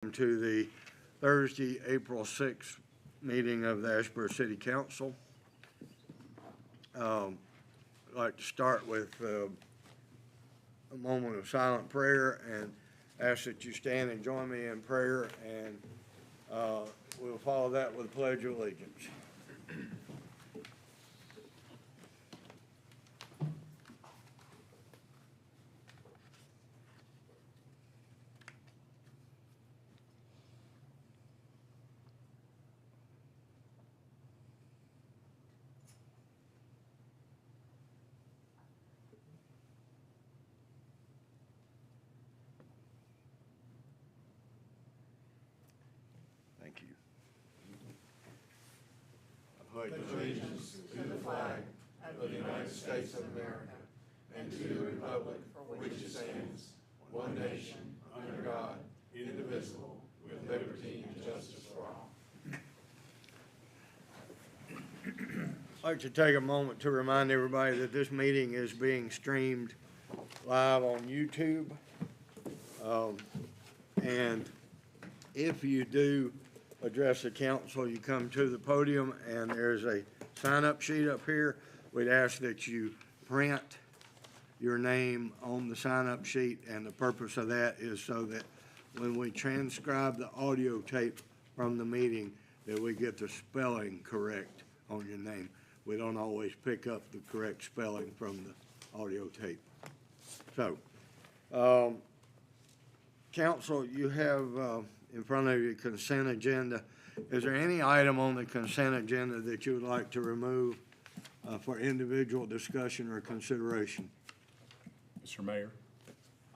To the Thursday, April 6th meeting of the Asheboro City Council. I'd like to start with a moment of silent prayer and ask that you stand and join me in prayer, and we'll follow that with a pledge of allegiance. Thank you. I pledge allegiance to the flag of the United States of America and to the republic for which it stands, one nation, under God, indivisible, with liberty and justice for all. I'd like to take a moment to remind everybody that this meeting is being streamed live on YouTube. And if you do address the council, you come to the podium and there's a sign-up sheet up here. We'd ask that you print your name on the sign-up sheet, and the purpose of that is so that when we transcribe the audio tape from the meeting, that we get the spelling correct on your name. We don't always pick up the correct spelling from the audio tape. So, council, you have in front of you consent agenda. Is there any item on the consent agenda that you would like to remove for individual discussion or consideration? Mr. Mayor,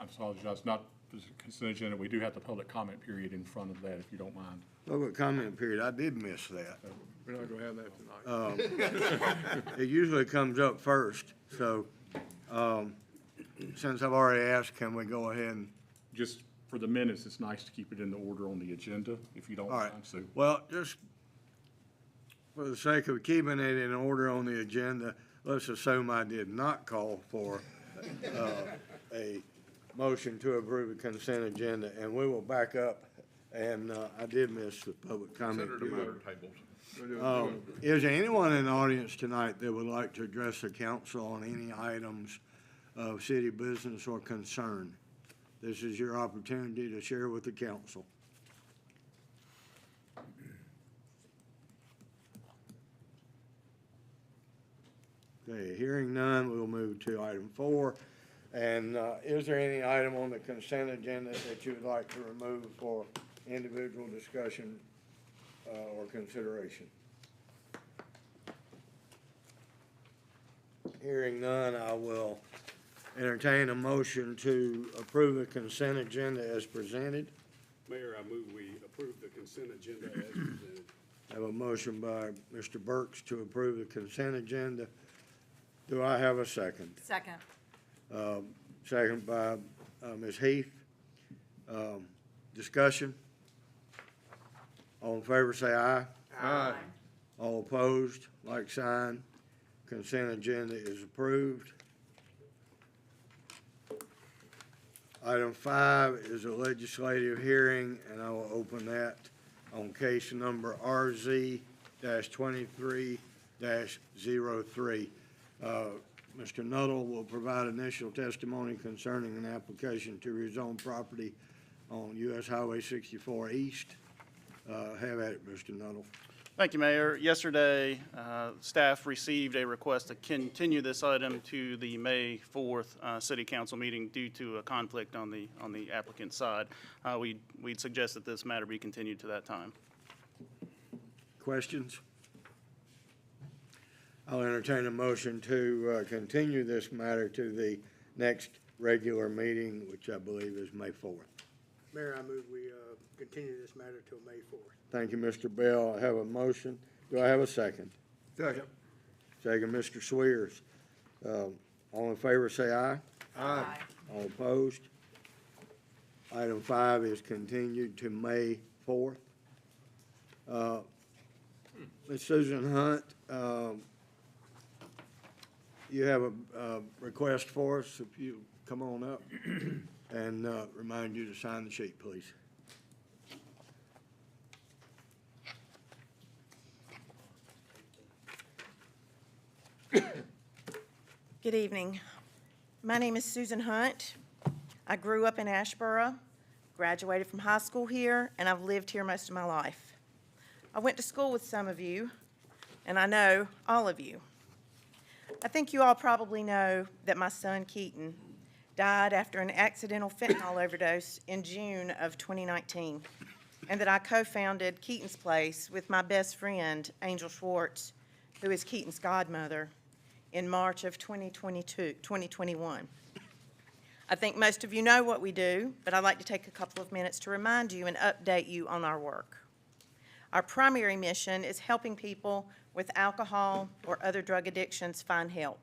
I apologize, not the consent agenda. We do have the public comment period in front of that, if you don't mind. Public comment period, I did miss that. We're not gonna have that tonight. It usually comes up first, so since I've already asked, can we go ahead and? Just for the minutes, it's nice to keep it in the order on the agenda, if you don't All right. mind. So, Well, just for the sake of keeping it in order on the agenda, let's assume I did not call for a motion to approve the consent agenda, and we will back up. And I did miss the public comment Consider the period. matter tabled. Is there anyone in the audience tonight that would like to address the council on any items of city business or concern? This is your opportunity to share with the council. Okay, hearing none, we'll move to item 4. And is there any item on the consent agenda that you would like to remove for individual discussion or consideration? Hearing none, I will entertain a motion to approve the consent agenda as presented. Mayor, I move we approve the consent agenda as presented. I have a motion by Mr. Burks to approve the consent agenda. Do I have a second? Second. Second by Ms. Heath. Discussion? All in favor say aye. Aye. All opposed, like sign. Consent agenda is approved. Item 5 is a legislative hearing, and I will open that on case number RZ-23-03. Mr. Nuttall will provide initial testimony concerning an application to rezone property on U.S. Highway 64 East. Have at it, Mr. Nuttall. Thank you, Mayor. Yesterday, staff received a request to continue this item to the May 4th City Council meeting due to a conflict on the applicant's side. We'd suggest that this matter be continued to that time. Questions? I'll entertain a motion to continue this matter to the next regular meeting, which I believe is May 4th. Mayor, I move we continue this matter till May 4th. Thank you, Mr. Bell. I have a motion. Do I have a second? Second. Second, Mr. Swears. All in favor say aye. Aye. All opposed? Item 5 is continued to May 4th. Ms. Susan Hunt, you have a request for us. If you come on up and remind you to sign the sheet, please. Good evening. My name is Susan Hunt. I grew up in Asheboro, graduated from high school here, and I've lived here most of my life. I went to school with some of you, and I know all of you. I think you all probably know that my son Keaton died after an accidental fentanyl overdose in June of 2019, and that I co-founded Keaton's Place with my best friend, Angel Schwartz, who is Keaton's godmother, in March of 2021. I think most of you know what we do, but I'd like to take a couple of minutes to remind you and update you on our work. Our primary mission is helping people with alcohol or other drug addictions find help.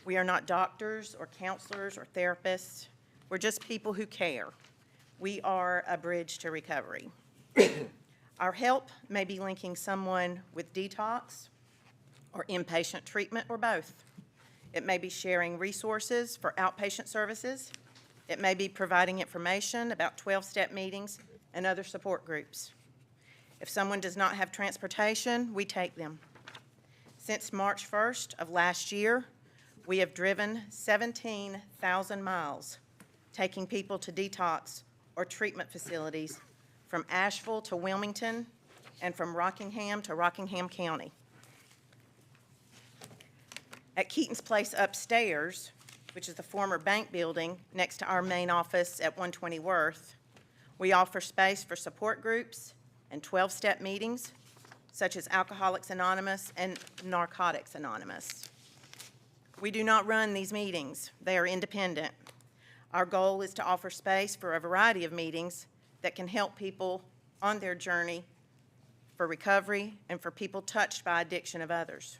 We are not doctors or counselors or therapists. We're just people who care. We are a bridge to recovery. Our help may be linking someone with detox or inpatient treatment or both. It may be sharing resources for outpatient services. It may be providing information about 12-step meetings and other support groups. If someone does not have transportation, we take them. Since March 1st of last year, we have driven 17,000 miles, taking people to detox or treatment facilities from Asheville to Wilmington and from Rockingham to Rockingham County. At Keaton's Place upstairs, which is the former bank building next to our main office at 120 Worth, we offer space for support groups and 12-step meetings, such as Alcoholics Anonymous and Narcotics Anonymous. We do not run these meetings. They are independent. Our goal is to offer space for a variety of meetings that can help people on their journey for recovery and for people touched by addiction of others.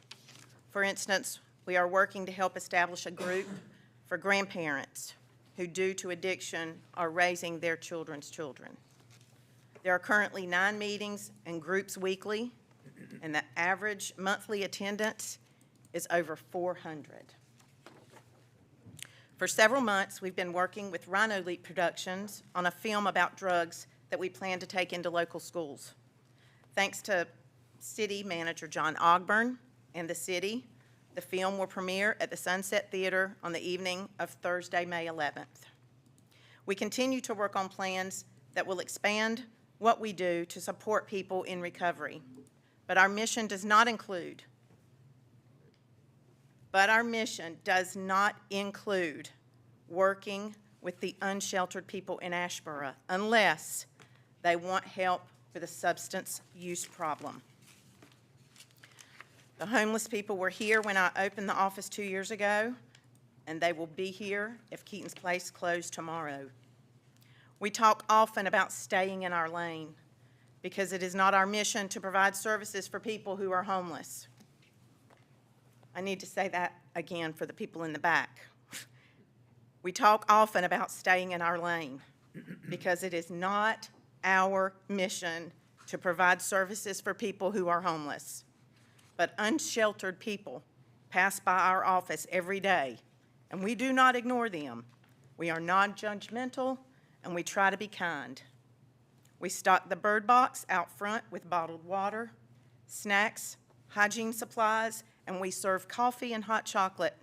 For instance, we are working to help establish a group for grandparents who, due to addiction, are raising their children's children. There are currently 9 meetings and groups weekly, and the average monthly attendance is over 400. For several months, we've been working with Rhino Leap Productions on a film about drugs that we plan to take into local schools. Thanks to City Manager John Ogburn and the city, the film will premiere at the Sunset Theater on the evening of Thursday, May 11th. We continue to work on plans that will expand what we do to support people in recovery, but our mission does not include working with the unsheltered people in Asheboro unless they want help with a substance use problem. The homeless people were here when I opened the office 2 years ago, and they will be here if Keaton's Place closed tomorrow. We talk often about staying in our lane because it is not our mission to provide services for people who are homeless. I need to say that again for the people in the back. We talk often about staying in our lane because it is not our mission to provide services for people who are homeless. But unsheltered people pass by our office every day, and we do not ignore them. We are non-judgmental, and we try to be kind. We stock the bird box out front with bottled water, snacks, hygiene supplies, and we serve coffee and hot chocolate,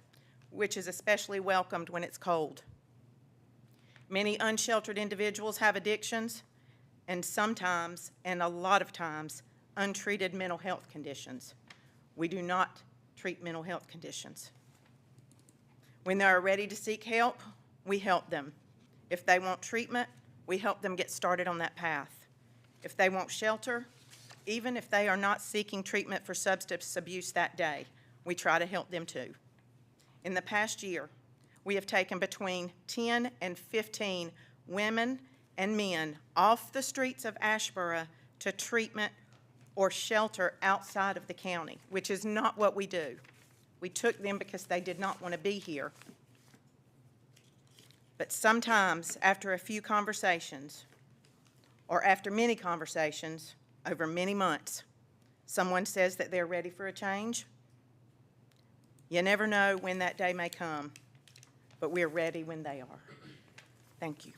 which is especially welcomed when it's cold. Many unsheltered individuals have addictions, and sometimes, and a lot of times, untreated mental health conditions. We do not treat mental health conditions. When they are ready to seek help, we help them. If they want treatment, we help them get started on that path. If they want shelter, even if they are not seeking treatment for substance abuse that day, we try to help them too. In the past year, we have taken between 10 and 15 women and men off the streets of Asheboro to treatment or shelter outside of the county, which is not what we do. We took them because they did not want to be here. But sometimes, after a few conversations, or after many conversations over many months, someone says that they're ready for a change. You never know when that day may come, but we're ready when they are. Thank you.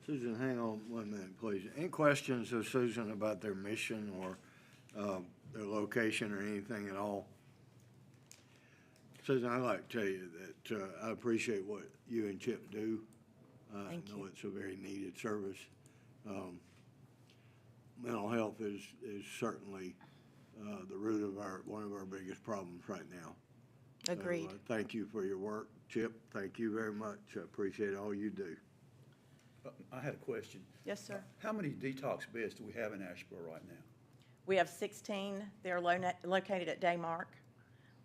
Susan, hang on 1 minute, please. Any questions of Susan about their mission or their location or anything at all? Susan, I'd like to tell you that I appreciate what you and Chip do. Thank I know you. it's a very needed service. Mental health is certainly the root of one of our biggest problems right now. So, Agreed. thank you for your work. Chip, thank you very much. I appreciate all you do. I had a question. Yes, sir. How many detox beds do we have in Asheboro right now? We have 16. They're located at Daymark,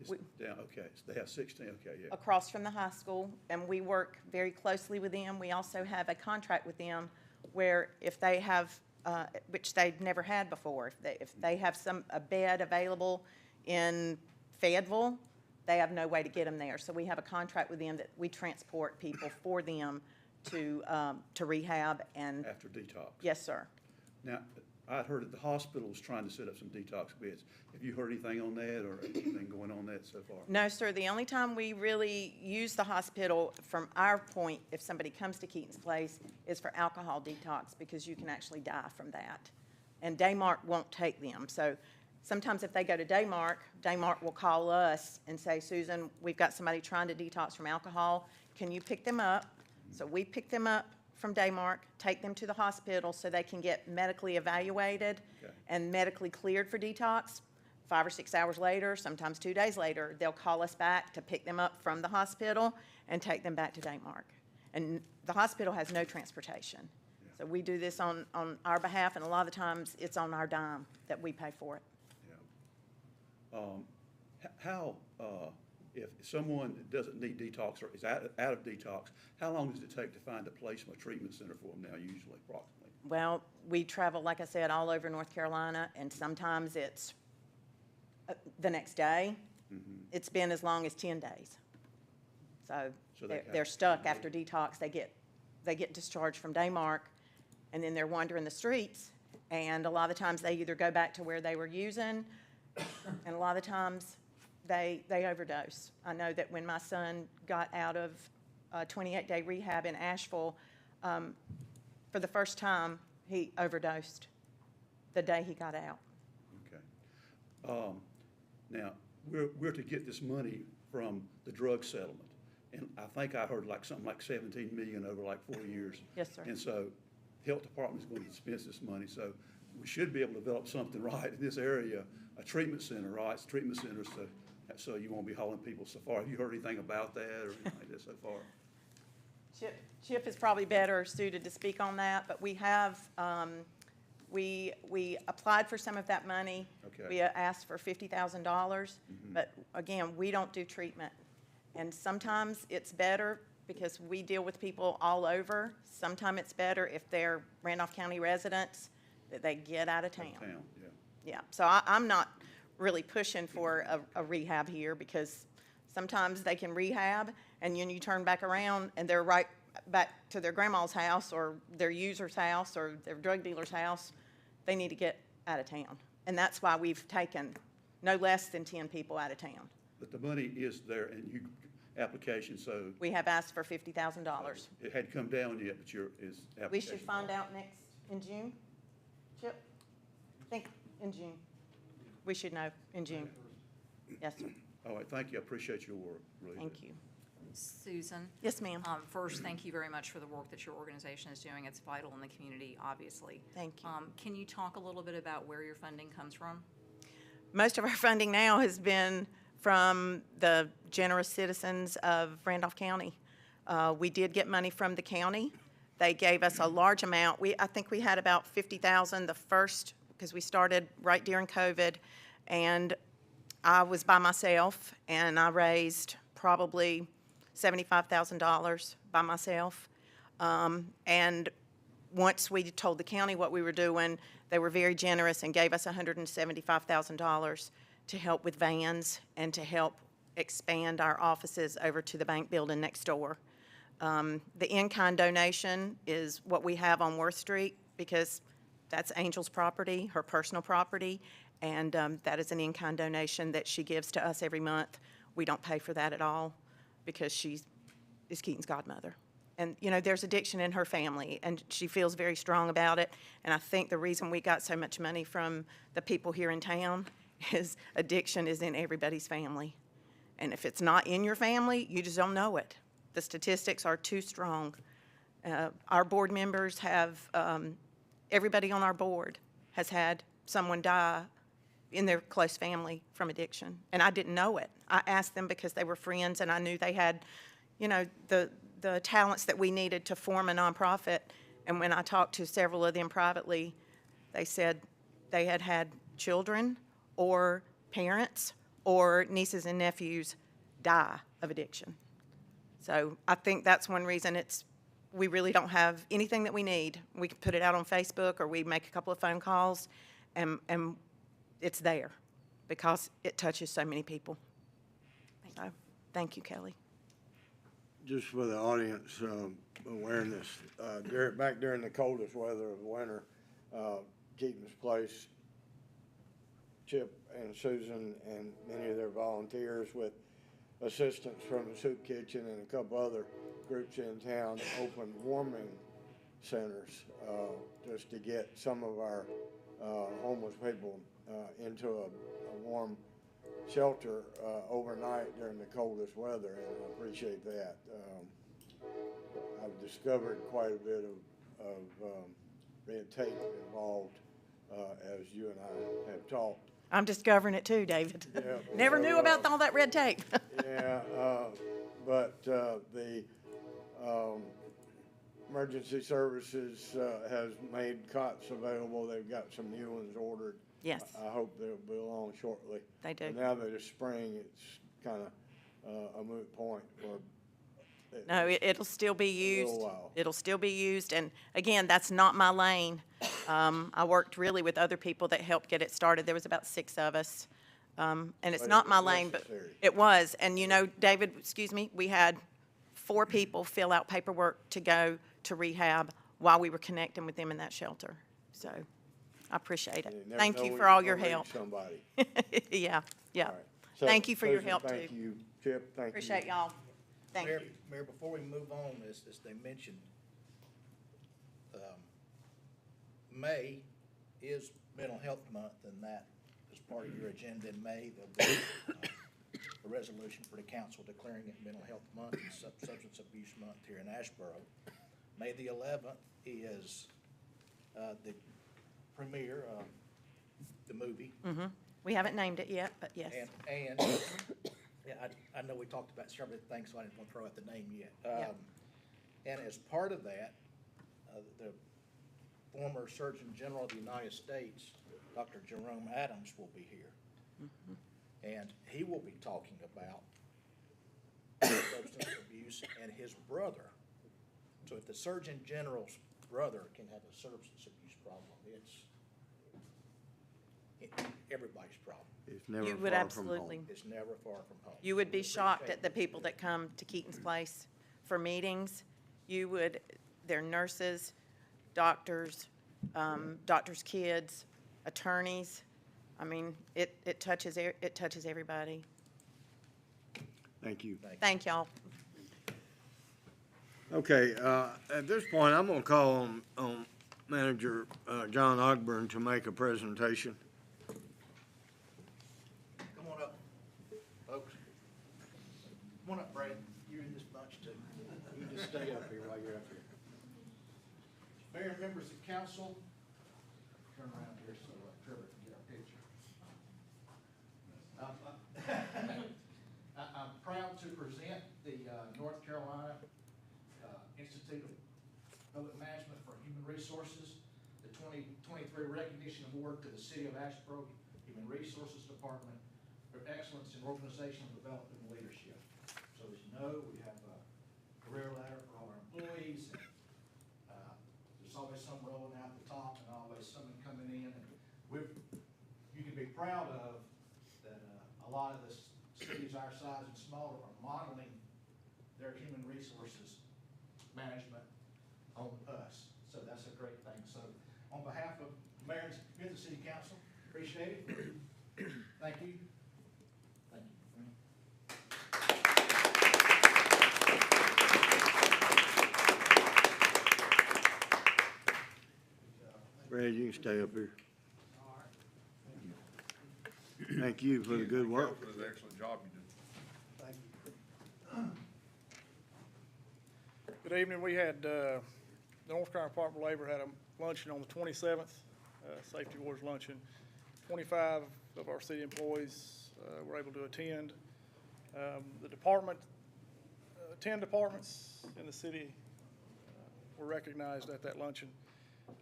It's We- down, okay, so they have 16, okay, yeah. across from the high school, and we work very closely with them. We also have a contract with them where if they have, which they've never had before, if they have a bed available in Fayetteville, they have no way to get them there. So we have a contract with them that we transport people for them to rehab and, After detox? yes, sir. Now, I'd heard that the hospital was trying to set up some detox beds. Have you heard anything on that or anything going on that so far? No, sir, the only time we really use the hospital from our point, if somebody comes to Keaton's Place, is for alcohol detox, because you can actually die from that. And Daymark won't take them. So sometimes if they go to Daymark will call us and say, Susan, we've got somebody trying to detox from alcohol. Can you pick them up? So we pick them up from Daymark, take them to the hospital so they can get medically evaluated Okay. and medically cleared for detox. 5 or 6 hours later, sometimes 2 days later, they'll call us back to pick them up from the hospital and take them back to Daymark. And the hospital has no transportation. So we do this on our behalf, and a lot of the times, it's on our dime that we pay for it. Yeah. How, if someone doesn't need detox or is out of detox, how long does it take to find a placement treatment center for them now, usually, approximately? Well, we travel, like I said, all over North Carolina, and sometimes it's the next day. It's been as long as 10 days. So So they they're have- stuck after detox. They get discharged from Daymark, and then they're wandering the streets. And a lot of the times, they either go back to where they were using, and a lot of the times, they overdose. I know that when my son got out of 28-day rehab in Asheville, for the first time, he overdosed the day he got out. Okay. Now, we're to get this money from the drug settlement. And I think I heard like something like 17 million over like 4 years. Yes, sir. And so health department's going to spend this money. So we should be able to develop something right in this area, a treatment center, right? It's treatment centers so you won't be hauling people so far. Have you heard anything about that or anything like that so far? Chip is probably better suited to speak on that, but we have, we applied for some of that money. Okay. We asked for $50,000, but again, we don't do treatment. And sometimes it's better because we deal with people all over. Sometimes it's better if they're Randolph County residents, that they get out of town. Town, yeah. Yeah, so I'm not really pushing for a rehab here, because sometimes they can rehab and then you turn back around and they're right back to their grandma's house or their user's house or their drug dealer's house. They need to get out of town. And that's why we've taken no less than 10 people out of town. But the money is there in your application, so We have asked for $50,000. it hadn't come down yet, but is application. We should find out in June, Chip? I think in June. We should know in June. Yes, sir. All right, thank you. I appreciate your work, really. Thank you. Susan? Yes, ma'am. First, thank you very much for the work that your organization is doing. It's vital in the community, obviously. Thank you. Can you talk a little bit about where your funding comes from? Most of our funding now has been from the generous citizens of Randolph County. We did get money from the county. They gave us a large amount. I think we had about $50,000 the first, because we started right during COVID, and I was by myself, and I raised probably $75,000 by myself. And once we told the county what we were doing, they were very generous and gave us $175,000 to help with vans and to help expand our offices over to the bank building next door. The in-kind donation is what we have on Worth Street, because that's Angel's property, her personal property, and that is an in-kind donation that she gives to us every month. We don't pay for that at all, because she is Keaton's godmother. And, you know, there's addiction in her family, and she feels very strong about it. And I think the reason we got so much money from the people here in town is addiction is in everybody's family. And if it's not in your family, you just don't know it. The statistics are too strong. Our board members have, everybody on our board has had someone die in their close family from addiction, and I didn't know it. I asked them because they were friends, and I knew they had, you know, the talents that we needed to form a nonprofit. And when I talked to several of them privately, they said they had had children or parents or nieces and nephews die of addiction. So I think that's one reason we really don't have anything that we need. We can put it out on Facebook, or we make a couple of phone calls, and it's there because it touches so many people. So, thank you, Kelly. Just for the audience awareness, back during the coldest weather of the winter, Keaton's Place, Chip and Susan and many of their volunteers with assistance from the soup kitchen and a couple other groups in town opened warming centers just to get some of our homeless people into a warm shelter overnight during the coldest weather, and I appreciate that. I've discovered quite a bit of red tape involved as you and I have talked. I'm discovering it too, David. Yeah, Never knew about all that red tape. Yeah, but the emergency services has made cots available. They've got some new ones ordered. Yes. I hope they'll be along shortly. They do. But now that it's spring, it's kind of a moot point for. No, it'll still be a little used. while. It'll still be used, and again, that's not my lane. I worked really with other people that helped get it started. There was about 6 of us, and it's But not it my was lane, but necessary. it was. And you know, David, excuse me, we had 4 people fill out paperwork to go to rehab while we were connecting with them in that shelter. So I appreciate it. You never Thank know you when for all you're your gonna help. reach somebody. Yeah, yeah. All right. So, Thank you for your Susan, help, Thank too. you, Chip, thank you. Appreciate y'all. Thank Mayor, you. Mayor, before we move on, as they mentioned, May is Mental Health Month, and that is part of your agenda in May. There'll be a resolution for the council declaring it Mental Health Month and Substance Abuse Month here in Asheboro. May the 11th is the premiere of the movie. We haven't named it yet, but yes. And yeah, I know we talked about several things, so I didn't want to throw out the name yet. And as part of that, the former Surgeon General of the United States, Dr. Jerome Adams, will be here. And he will be talking about substance abuse and his brother. So if the Surgeon General's brother can have a substance abuse problem, it's everybody's problem. It's never You would far from home. absolutely. It's never far from home. You would be We shocked appreciate at the people that come to Keaton's Place for meetings. They're nurses, doctors, doctors' kids, attorneys. I mean, it touches everybody. Thank you. Thank y'all. Okay, at this point, I'm gonna call on Manager John Ogburn to make a presentation. Come on up, folks. Come on up, Brad. You're in this bunch too. You just stay up here while you're up here. Mayor and members of council, turn around here so Trevor can get our picture. I'm proud to present the North Carolina Institute of Public Management for Human Resources, the 2023 Recognition Award to the City of Asheboro Human Resources Department for excellence in organizational development and leadership. So as you know, we have a career ladder for all our employees. And, there's always some rolling out the top and always someone coming in. And you can be proud of that a lot of the cities our size and smaller are modeling their human resources management on us. So that's a great thing. So on behalf of the Mayor and the City Council, appreciate it. Thank you. Thank you. Brad, you can stay up here. Thank you for the good work. For the excellent job you did. Good evening. We had, the North Carolina Department of Labor had a luncheon on the 27th, Safety Awards luncheon. 25 of our city employees were able to attend. The department, 10 departments in the city were recognized at that luncheon.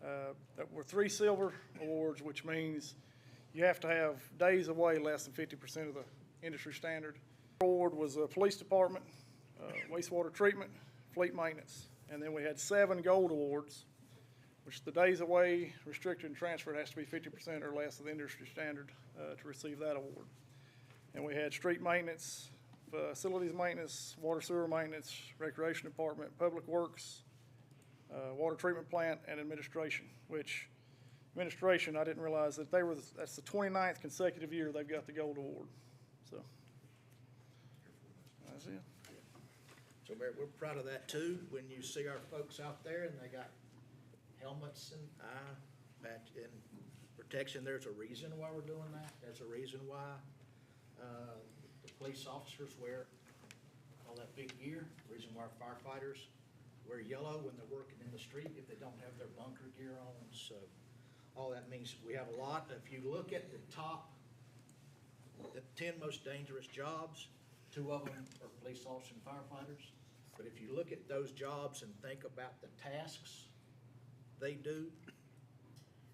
There were 3 silver awards, which means you have to have days away less than 50% of the industry standard. The award was a police department, wastewater treatment, fleet maintenance. And then we had 7 gold awards, which the days away, restricted and transferred has to be 50% or less of the industry standard to receive that award. And we had street maintenance, facilities maintenance, water sewer maintenance, recreation department, public works, water treatment plant, and administration, which administration, I didn't realize that that's the 29th consecutive year they've got the gold award. So that's it. So we're proud of that too, when you see our folks out there and they got helmets and eye patch and protection. There's a reason why we're doing that. There's a reason why the police officers wear all that big gear. Reason why firefighters wear yellow when they're working in the street if they don't have their bunker gear on. So all that means we have a lot. If you look at the top, the 10 most dangerous jobs, 2 of them are police officers and firefighters. But if you look at those jobs and think about the tasks they do,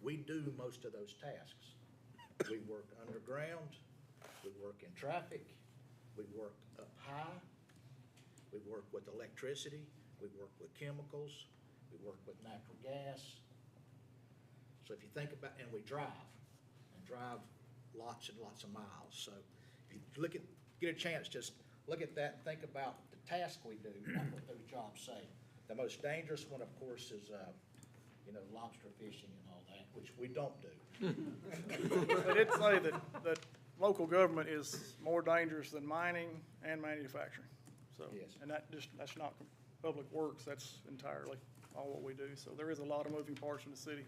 we do most of those tasks. We work underground, we work in traffic, we work up high, we work with electricity, we work with chemicals, we work with natural gas. So if you think about, and we drive lots and lots of miles. So if you look at, get a chance, just look at that and think about the task we do, not what those jobs say. The most dangerous one, of course, is, lobster fishing and all that, which we don't do. They did say that local government is more dangerous than mining and manufacturing. So, Yes. and that's not public works, that's entirely all what we do. So there is a lot of moving parts in the city.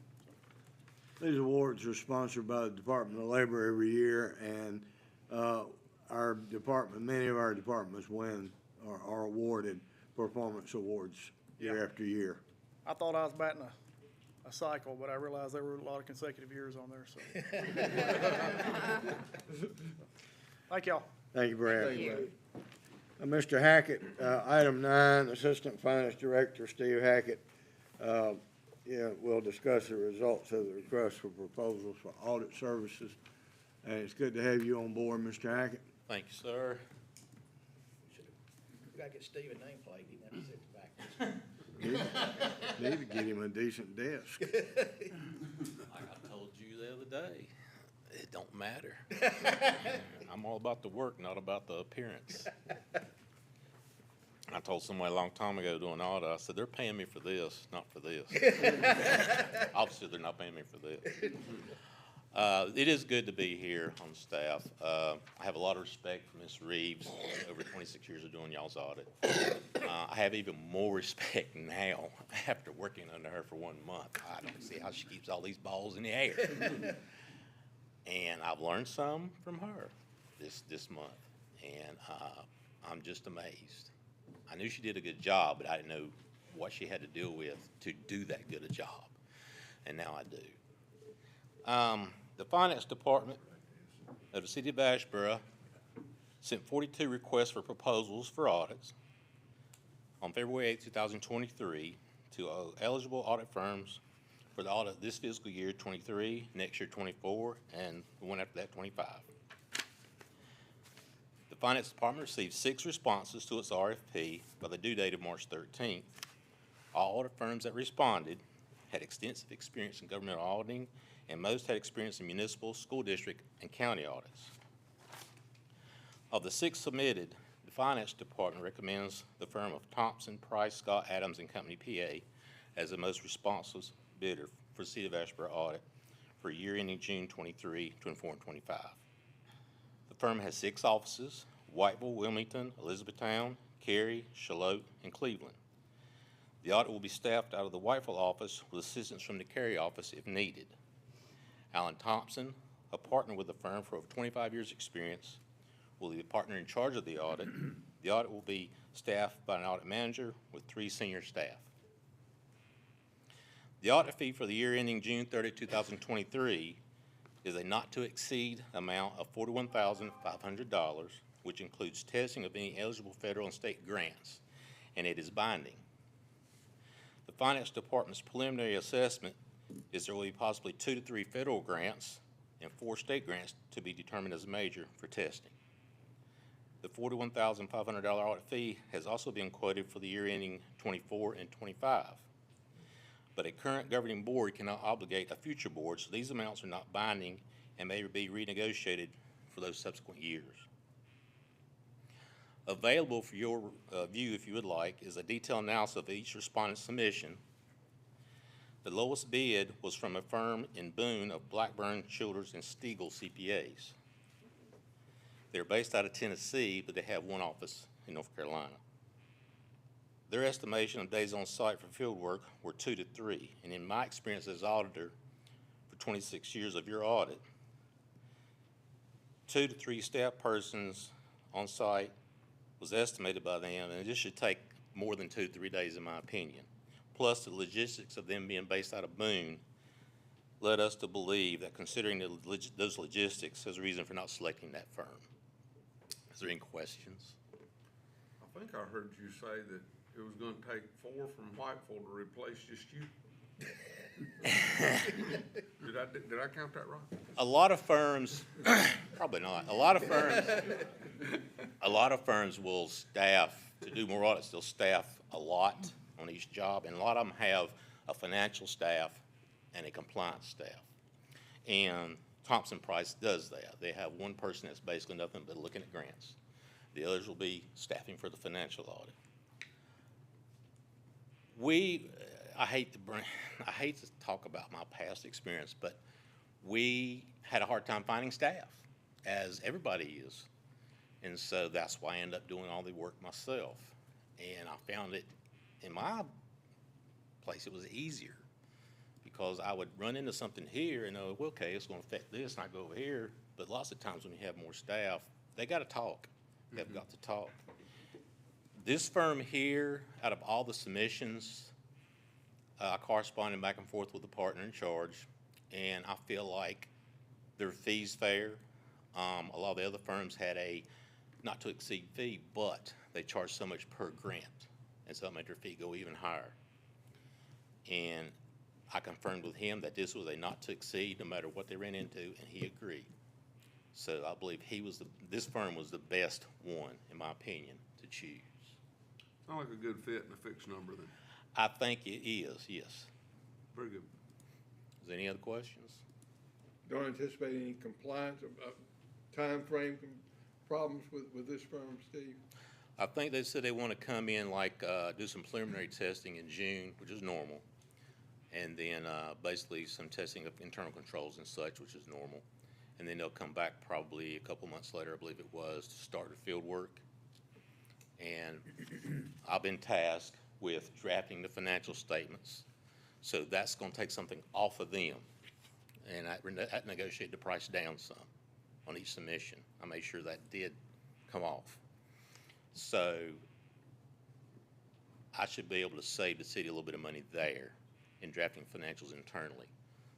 These awards are sponsored by the Department of Labor every year, and our department, many of our departments win or are awarded performance awards year after year. I thought I was batting a cycle, but I realized there were a lot of consecutive years on there, so. Thank y'all. Thank you, Brad. Thank you. Mr. Hackett, item 9, Assistant Finance Director Steve Hackett, will discuss the results of the request for proposals for audit services. And it's good to have you on board, Mr. Hackett. Thank you, sir. We gotta get Steve a nameplate, he never sits back. Need to get him a decent desk. Like I told you the other day, it don't matter. I'm all about the work, not about the appearance. I told somebody a long time ago doing an audit, I said, they're paying me for this, not for this. Obviously, they're not paying me for this. It is good to be here on staff. I have a lot of respect for Ms. Reeves, over 26 years of doing y'all's audit. I have even more respect now after working under her for 1 month. I don't see how she keeps all these balls in the air. And I've learned some from her this month, and I'm just amazed. I knew she did a good job, but I didn't know what she had to deal with to do that good a job, and now I do. The Finance Department of the City of Asheboro sent 42 requests for proposals for audits on February 8, 2023 to eligible audit firms for the audit this fiscal year 23, next year 24, and the one after that 25. The Finance Department received 6 responses to its RFP by the due date of March 13th. All audit firms that responded had extensive experience in government auditing, and most had experience in municipal, school district, and county audits. Of the 6 submitted, the Finance Department recommends the firm of Thompson, Price, Scott, Adams, and Company, PA, as the most responsive bidder for the City of Asheboro audit for year ending June 23, 24, and 25. The firm has 6 offices: Whiteville, Wilmington, Elizabethtown, Cary, Charlotte, and Cleveland. The audit will be staffed out of the Whiteville office with assistance from the Cary office if needed. Alan Thompson, a partner with the firm for over 25 years' experience, will be the partner in charge of the audit. The audit will be staffed by an audit manager with 3 senior staff. The audit fee for the year ending June 30, 2023 is a not-to-exceed amount of $41,500, which includes testing of any eligible federal and state grants, and it is binding. The Finance Department's preliminary assessment is there will be possibly 2 to 3 federal grants and 4 state grants to be determined as major for testing. The $41,500 audit fee has also been quoted for the year ending 24 and 25. But a current governing board cannot obligate a future board, so these amounts are not binding and may be renegotiated for those subsequent years. Available for your view, if you would like, is a detailed analysis of each respondent's submission. The lowest bid was from a firm in Boone of Blackburn, Childers, and Stiegel CPAs. They're based out of Tennessee, but they have one office in North Carolina. Their estimation of days on site for field work were 2 to 3, and in my experience as auditor for 26 years of your audit, 2 to 3 staff persons on site was estimated by them, and this should take more than 2 to 3 days in my opinion. Plus the logistics of them being based out of Boone led us to believe that considering those logistics, there's a reason for not selecting that firm. Is there any questions? I think I heard you say that it was gonna take 4 from Whiteville to replace just you. Did I count that right? A lot of firms, probably not. A lot of firms will staff, to do more audits, they'll staff a lot on each job, and a lot of them have a financial staff and a compliance staff. And Thompson Price does that. They have one person that's basically nothing but looking at grants. The others will be staffing for the financial audit. I hate to talk about my past experience, but we had a hard time finding staff, as everybody is. And so that's why I ended up doing all the work myself. And I found it, in my place, it was easier because I would run into something here and know, well, okay, it's going to affect this, and I go over here. But lots of times when you have more staff, they got to talk. They've got to talk. This firm here, out of all the submissions, I corresponded back and forth with the partner in charge, and I feel like their fee's fair. A lot of the other firms had a not-to-exceed fee, but they charged so much per grant, and so it made their fee go even higher. And I confirmed with him that this was a not-to-exceed no matter what they ran into, and he agreed. So I believe this firm was the best one, in my opinion, to choose. Sound like a good fit and a fixed number then. I think it is, yes. Very good. Is there any other questions? Don't anticipate any compliance, time frame problems with this firm, Steve? I think they said they want to come in do some preliminary testing in June, which is normal. And then basically some testing of internal controls and such, which is normal. And then they'll come back probably a couple months later, I believe it was, to start the field work. And I've been tasked with drafting the financial statements. So that's going to take something off of them. And I negotiated the price down some on each submission. I made sure that did come off. So I should be able to save the city a little bit of money there in drafting financials internally.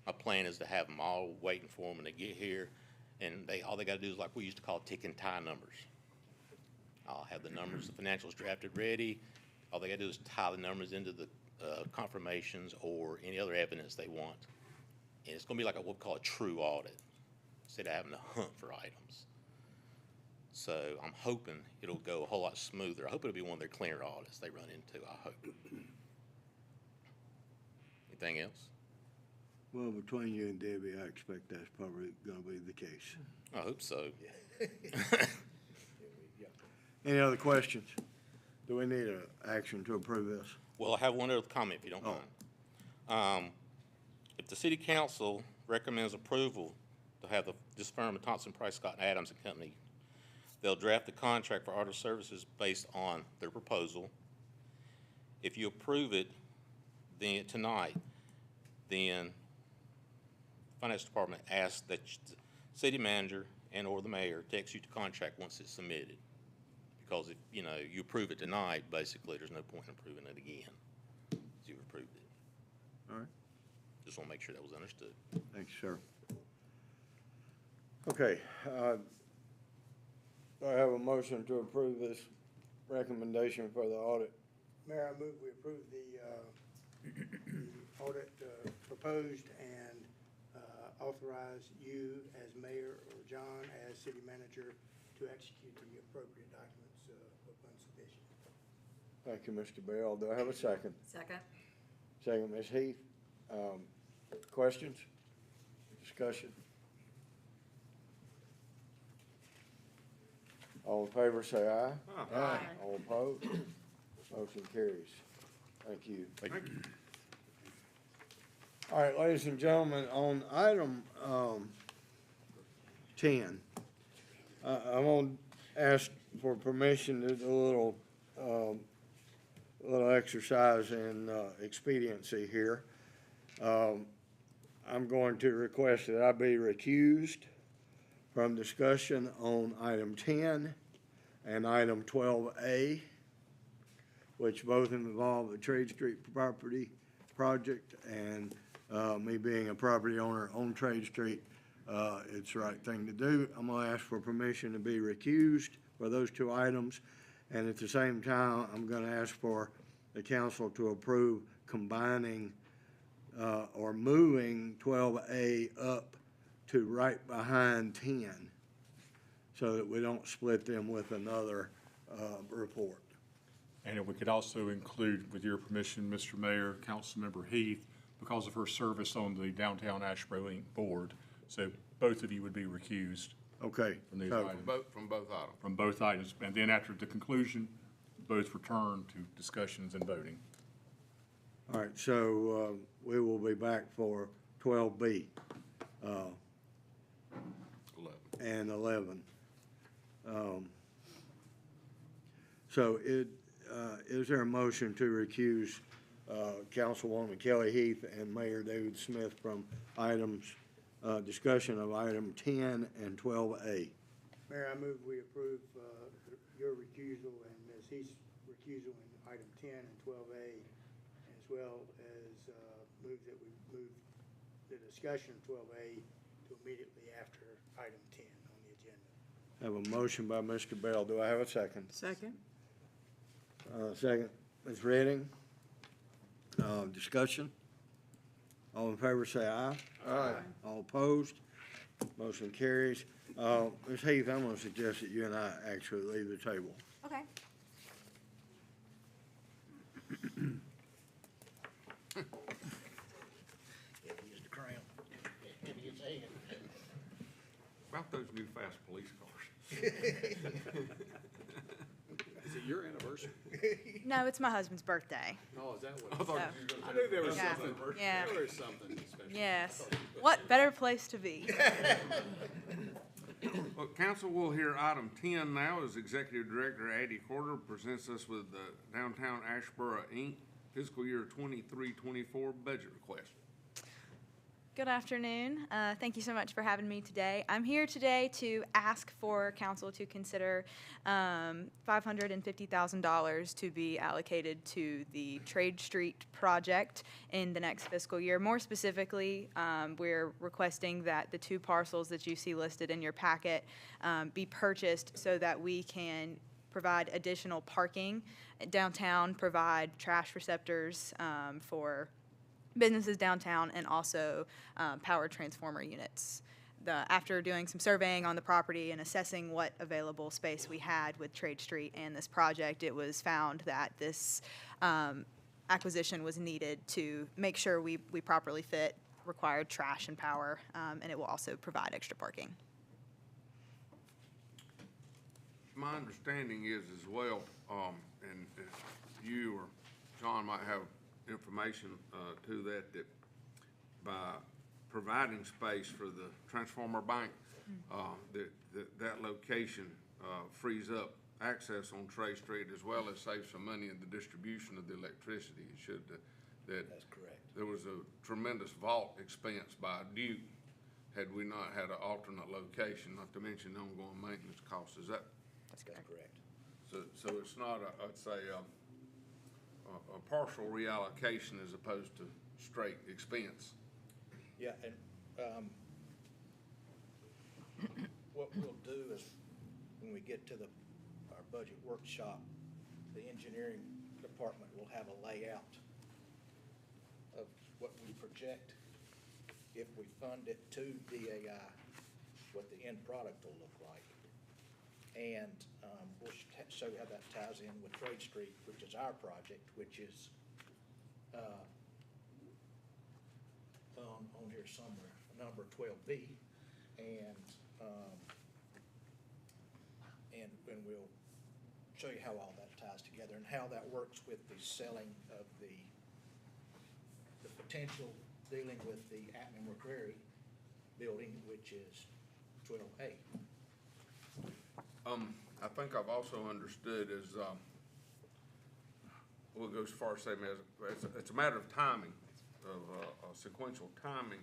My plan is to have them all waiting for them when they get here, and all they got to do is like we used to call tick and tie numbers. I'll have the numbers, the financials drafted ready. All they got to do is tie the numbers into the confirmations or any other evidence they want. And it's going to be like what we call a true audit instead of having to hunt for items. So I'm hoping it'll go a whole lot smoother. I hope it'll be one of their cleaner audits they run into, I hope. Anything else? Well, between you and Debbie, I expect that's probably gonna be the case. I hope so. Any other questions? Do we need an action to approve this? Well, I have one other comment, if you don't mind. If the city council recommends approval to have this firm of Thompson, Price, Scott, and Adams and Company, they'll draft the contract for audit services based on their proposal. If you approve it then tonight, then Finance Department asks that the city manager and or the mayor to execute the contract once it's submitted. If Because if, you know, you approve it tonight, basically, there's no point in approving it again, because you've approved it. All right, Just want to make sure that was understood. thank you, sir. Okay, do I have a motion to approve this recommendation for the audit? Mayor, I move we approve the audit proposed and authorize you as mayor or John as city manager to execute the appropriate documents upon submission. Thank you, Mr. Bell. Do I have a second? Second? Second, Ms. Heath. Questions? Discussion? All in favor, say aye. Aye. All opposed? Motion carries. Thank you. Thank you. All right, ladies and gentlemen, on item 10, I'm going to ask for permission to do a little exercise in expediency here. I'm going to request that I be recused from discussion on item 10 and item 12A, which both involve the Trade Street property project, and me being a property owner on Trade Street, it's the right thing to do. I'm going to ask for permission to be recused for those two items, and at the same time, I'm going to ask for the council to approve combining or moving 12A up to right behind 10, so that we don't split them with another report. And if we could also include, with your permission, Mr. Mayor, Councilmember Heath, because of her service on the Downtown Asheboro Inc. board, so both of you would be recused Okay. from these so- items. From both items. From both items, and then after the conclusion, both return to discussions and voting. All right, so we will be back for 12B 11. and 11. So is there a motion to recuse Councilwoman Kelly Heath and Mayor David Smith from items, discussion of item 10 and 12A? Mayor, I move we approve your recusal and Ms. Heath's recusal in item 10 and 12A, as well as move that we move the discussion of 12A to immediately after item 10 on the agenda. I have a motion by Mr. Bell. Do I have a second? Second. Second, Ms. Redding. Discussion? All in favor, say aye. Aye. All opposed? Motion carries. Ms. Heath, I'm going to suggest that you and I actually leave the table. Okay. Here's the crown. His hand. About those new fast police cars. Is it your anniversary? No, it's my husband's birthday. Oh, is that what? I thought So- you were gonna I knew there was Yeah. something, Yeah. there was something special. Yes. What better place to be? Well, council will hear item 10 now as Executive Director Addie Corder presents us with the Downtown Asheboro Inc. fiscal year 23-24 budget request. Good afternoon. Thank you so much for having me today. I'm here today to ask for council to consider $550,000 to be allocated to the Trade Street project in the next fiscal year. More specifically, we're requesting that the two parcels that you see listed in your packet be purchased so that we can provide additional parking downtown, provide trash receptors for businesses downtown, and also power transformer units. After doing some surveying on the property and assessing what available space we had with Trade Street and this project, it was found that this acquisition was needed to make sure we properly fit required trash and power, and it will also provide extra parking. My understanding is as well, and you or John might have information to that by providing space for the transformer bank, that location frees up access on Trey Street, as well as saves some money in the distribution of the electricity. It should, That's correct. there was a tremendous vault expense by Duke had we not had an alternate location, not to mention ongoing maintenance costs. Is that? That's correct. So it's not it's a partial reallocation as opposed to straight expense. Yeah, and, what we'll do is, when we get to our budget workshop, the engineering department will have a layout of what we project if we fund it to DAI, what the end product will look like. And, we'll show you how that ties in with Trade Street, which is our project, which is, on here somewhere, number 12B, and we'll show you how all that ties together and how that works with the selling of the potential dealing with the Atman-McCrary building, which is 12A. I think I've also understood as, we'll go as far as saying it's a matter of timing, of sequential timing,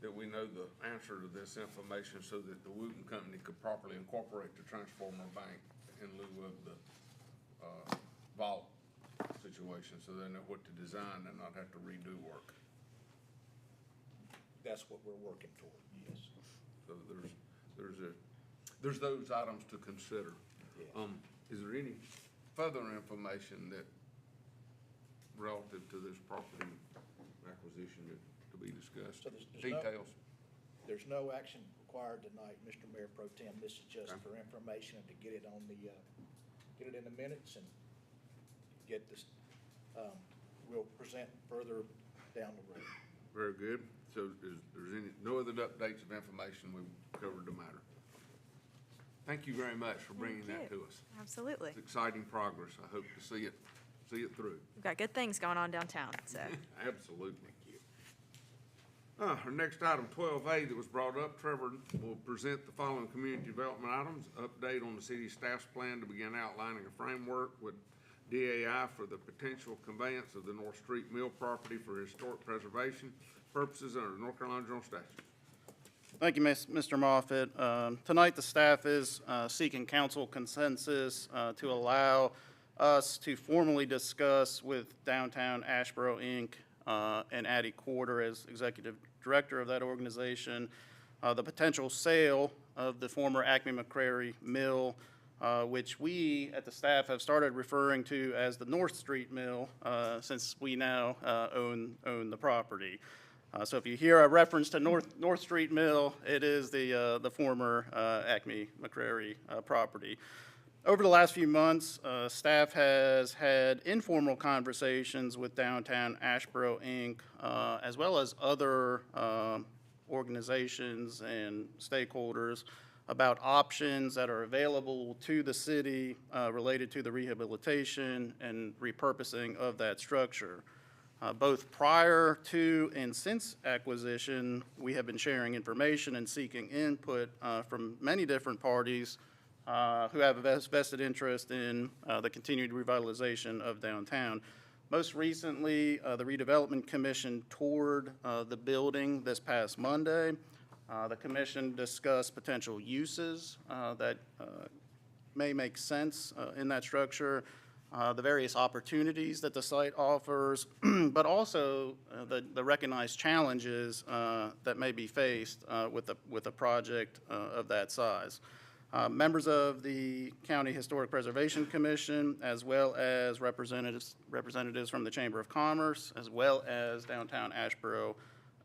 that we know the answer to this information so that the Wooten Company could properly incorporate the transformer bank in lieu of the vault situation, so they know what to design and not have to redo work. That's what we're working toward, yes. So there's those items to consider. Yeah. Is there any further information that relative to this property acquisition to be discussed? So there's Details? There's no action required tonight, Mr. Mayor Pro Tem. This is just Okay. for information and to get it on the, get it in the minutes and get this, we'll present further down the road. Very good. So is there's no other updates of information? We've covered the matter. Thank you very much for bringing that to us. Absolutely. It's exciting progress. I hope to see it through. We've got good things going on downtown, so. Absolutely. Our next item, 12A, that was brought up, Trevor will present the following community development items. Update on the city staff's plan to begin outlining a framework with DAI for the potential conveyance of the North Street Mill property for historic preservation purposes under the North Carolina General Statute. Thank you, Mr. Moffitt. Tonight, the staff is seeking council consensus to allow us to formally discuss with Downtown Asheboro, Inc. And Addie Quarter as executive director of that organization, the potential sale of the former Acme-McCrary Mill, which we at the staff have started referring to as the North Street Mill, since we now own the property. So if you hear a reference to North Street Mill, it is the former Acme-McCrary property. Over the last few months, staff has had informal conversations with Downtown Asheboro, Inc., as well as other organizations and stakeholders about options that are available to the city related to the rehabilitation and repurposing of that structure. Both prior to and since acquisition, we have been sharing information and seeking input from many different parties who have a vested interest in the continued revitalization of downtown. Most recently, the Redevelopment Commission toured the building this past Monday. The commission discussed potential uses that may make sense in that structure, the various opportunities that the site offers, but also the recognized challenges that may be faced with a project of that size. Members of the County Historic Preservation Commission, as well as representatives from the Chamber of Commerce, as well as Downtown Asheboro,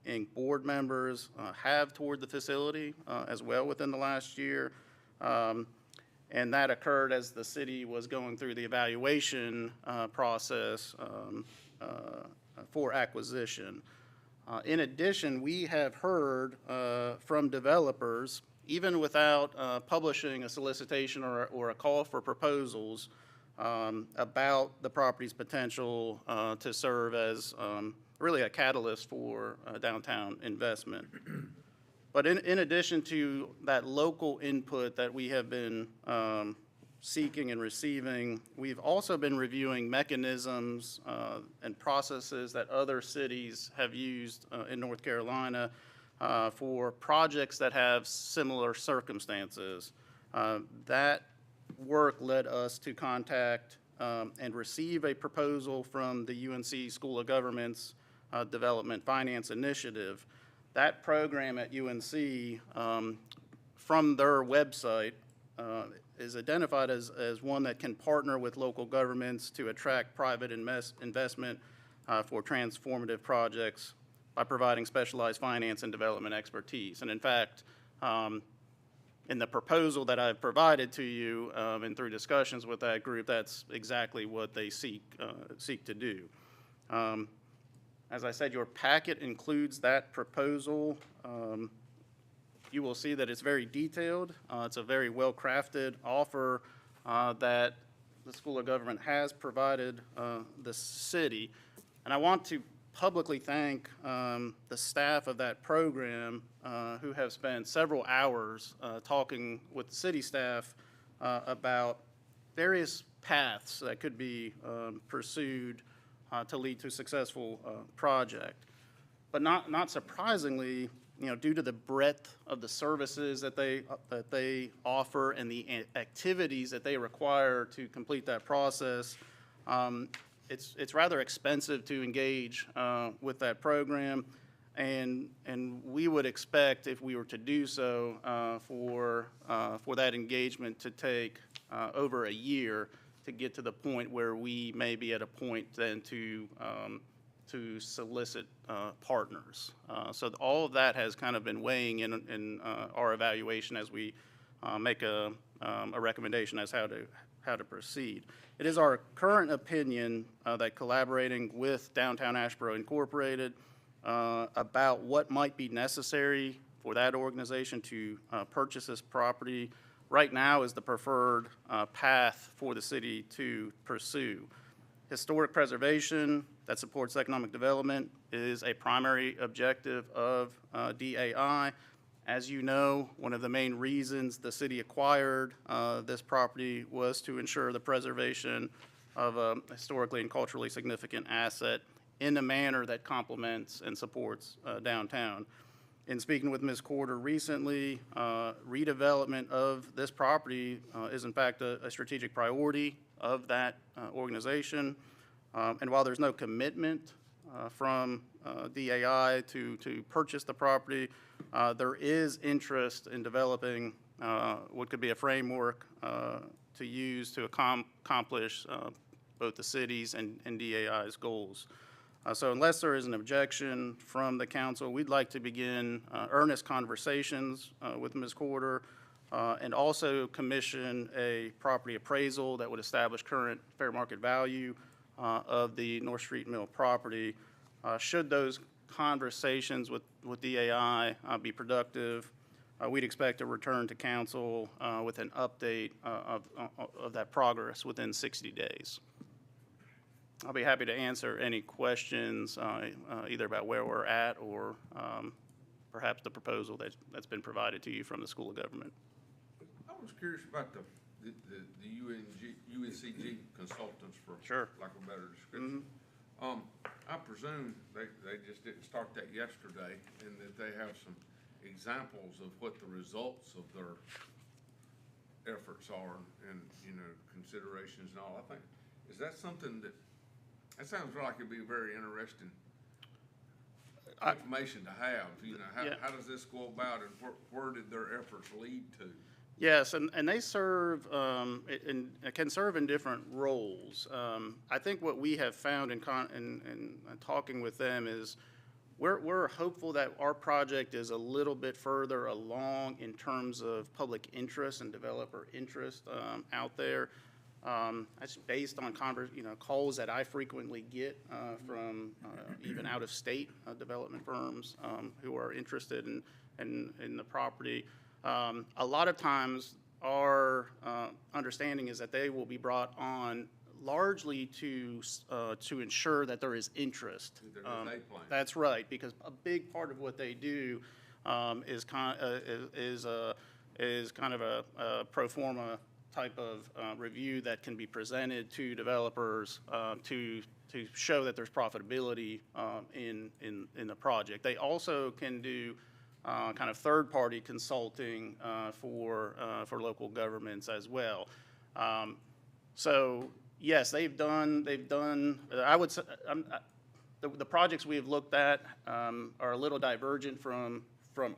Inc. board members have toured the facility as well within the last year. And that occurred as the city was going through the evaluation process for acquisition. In addition, we have heard from developers, even without publishing a solicitation or a call for proposals, about the property's potential to serve as really a catalyst for downtown investment. But in addition to that local input that we have been seeking and receiving, we've also been reviewing mechanisms and processes that other cities have used in North Carolina for projects that have similar circumstances. That work led us to contact and receive a proposal from the UNC School of Government's Development Finance Initiative. That program at UNC, from their website, is identified as one that can partner with local governments to attract private investment for transformative projects by providing specialized finance and development expertise. And in fact, in the proposal that I've provided to you and through discussions with that group, that's exactly what they seek to do. As I said, your packet includes that proposal. You will see that it's very detailed. It's a very well-crafted offer that the School of Government has provided the city. And I want to publicly thank the staff of that program who have spent several hours talking with the city staff about various paths that could be pursued to lead to a successful project. But not surprisingly, you know, due to the breadth of the services that they offer and the activities that they require to complete that process, it's rather expensive to engage with that program, and we would expect, if we were to do so, for that engagement to take over a year to get to the point where we may be at a point then to solicit partners. So all of that has kind of been weighing in our evaluation as we make a recommendation as how to proceed. It is our current opinion that collaborating with Downtown Asheboro Incorporated about what might be necessary for that organization to purchase this property right now is the preferred path for the city to pursue. Historic preservation that supports economic development is a primary objective of DAI. As you know, one of the main reasons the city acquired this property was to ensure the preservation of a historically and culturally significant asset in a manner that complements and supports downtown. In speaking with Ms. Corder recently, redevelopment of this property is in fact a strategic priority of that organization. And while there's no commitment from DAI to purchase the property, there is interest in developing what could be a framework to use to accomplish both the city's and DAI's goals. So unless there is an objection from the council, we'd like to begin earnest conversations with Ms. Corder and also commission a property appraisal that would establish current fair market value of the North Street Mill property. Should those conversations with DAI be productive, we'd expect a return to council with an update of that progress within 60 days. I'll be happy to answer any questions either about where we're at or perhaps the proposal that's been provided to you from the School of Government. I was curious about the UNCG consultants, for Sure. lack of a better description. I presume they just didn't start that yesterday, and that they have some examples of what the results of their efforts are, and you know, considerations and all. I think, is that something that sounds like it'd be very interesting information to have. You know, how does this go about, and where did their efforts lead to? Yes, and they serve and can serve in different roles. I think what we have found in talking with them is we're hopeful that our project is a little bit further along in terms of public interest and developer interest out there. That's based on calls that I frequently get from even out-of-state development firms who are interested in the property. A lot of times our understanding is that they will be brought on largely to ensure that there is interest. That's right, because a big part of what they do is kind of a pro forma type of review that can be presented to developers to show that there's profitability in the project. They also can do kind of third-party consulting for local governments as well. So, yes, I would say, the projects we have looked at are a little divergent from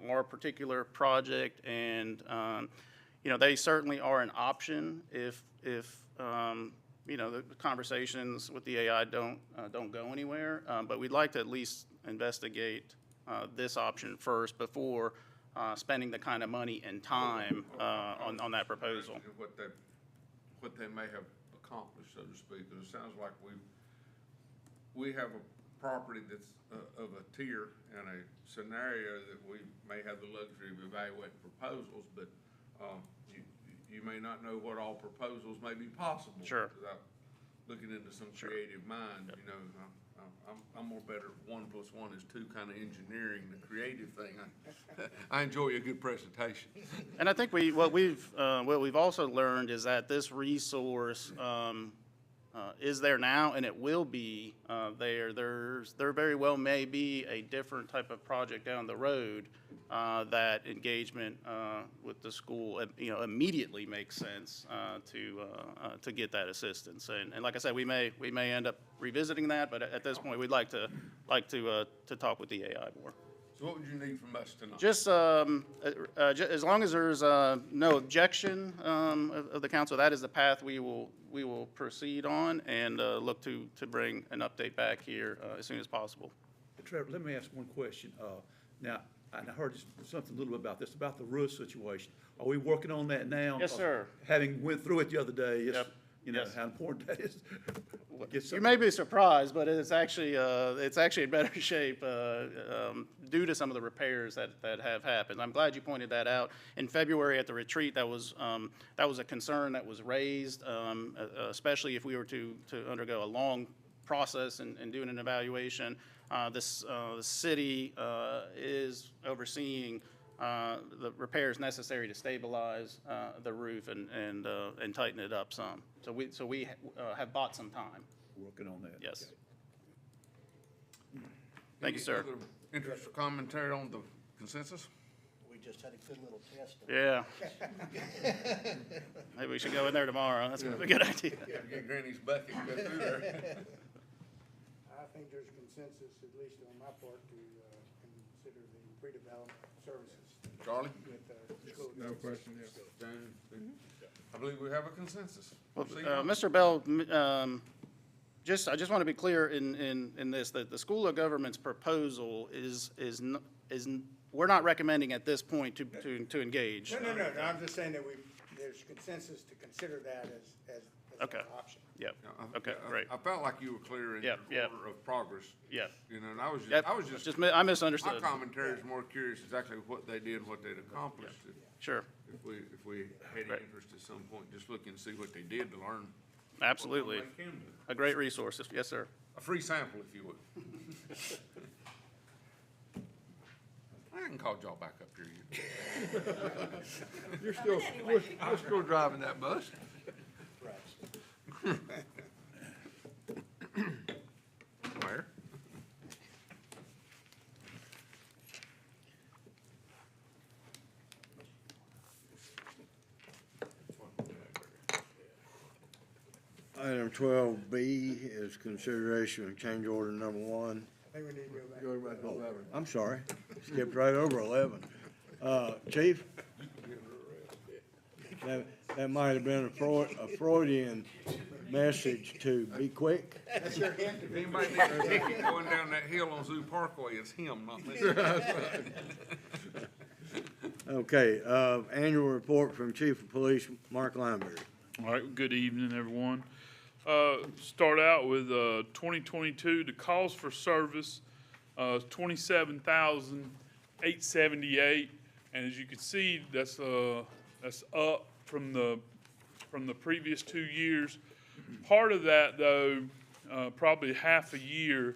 our particular project, and, you know, they certainly are an option if you know, the conversations with the AI don't go anywhere. But we'd like to at least investigate this option first before spending the kind of money and time on that proposal. What they may have accomplished, so to speak, because it sounds like we have a property that's of a tier and a scenario that we may have the luxury of evaluating proposals, but you may not know what all proposals may be possible. Sure. Without looking into some creative mind, you know, I'm more better at 1 + 1 is 2 kind of engineering, the creative thing. I enjoy a good presentation. And I think what we've also learned is that this resource is there now, and it will be there. There very well may be a different type of project down the road that engagement with the school, you know, immediately makes sense to get that assistance. And like I said, we may end up revisiting that, but at this point, we'd like to talk with the AI more. So what would you need from us tonight? Just as long as there's no objection of the council, that is the path we will proceed on, and look to bring an update back here as soon as possible. Trevor, let me ask one question. Now, I heard something a little bit about this, about the roof situation. Are we working on that now? Yes, sir. Having went through it the other day, Yep. you know Yes. how important that is. You may be surprised, but it's actually in better shape due to some of the repairs that have happened. I'm glad you pointed that out. In February at the retreat, that was a concern that was raised, especially if we were to undergo a long process and doing an evaluation. The city is overseeing the repairs necessary to stabilize the roof and tighten it up some. So we have bought some time. Working on that. Yes. Okay. Thank you, sir. Any other interest or commentary on the consensus? We just had a good little test. Yeah. Maybe we should go in there tomorrow. That's a good idea. Get Granny's bucket and go through there. I think there's consensus, at least on my part, to consider the pre-development services Charlie? with the school. No question, yes. James? I believe we have a consensus. Well, Proceed on. Mr. Bell, I just want to be clear in this, that the School of Government's proposal is we're not recommending at this point to engage. No, I'm just saying that there's consensus to consider that as Okay. an option. Yep. Yeah, Okay, great. I felt like you were clear in your Yep. order of progress. Yep. You know, and I was Yep. just, I my misunderstood. commentary is more curious exactly what they did, what they'd accomplished. Sure. If we had Right. any interest at some point, just look and see what they did to learn. Absolutely. What they can do. A great resource. Yes, sir. A free sample, if you would. I can call y'all back up here. You're still driving that bus. Where? Item 12B is consideration of change order number 1. I think we need to go back. I'm sorry, skipped right over 11. Chief? That might have been a Freudian message to be quick. That's your hint. If anybody needs a ticket going down that hill on Zoo Parkway, it's him, not me. Okay, annual report from Chief of Police, Mark Lineberry. All right, good evening, everyone. Start out with 2022, the calls for service, 27,878, and as you can see, that's up from the previous 2 years. Part of that, though, probably half a year,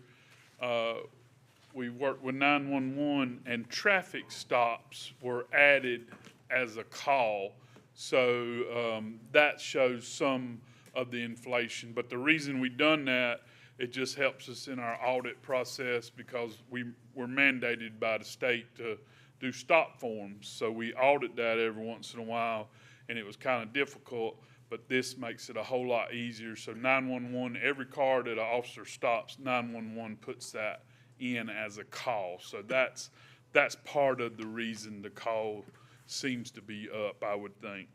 we worked with 911, and traffic stops were added as a call. So that shows some of the inflation. But the reason we done that, it just helps us in our audit process because we were mandated by the state to do stop forms. So we audit that every once in a while, and it was kind of difficult. but this makes it a whole lot easier. So 911, every car that an officer stops, 911 puts that in as a call. So that's part of the reason the call seems to be up, I would think.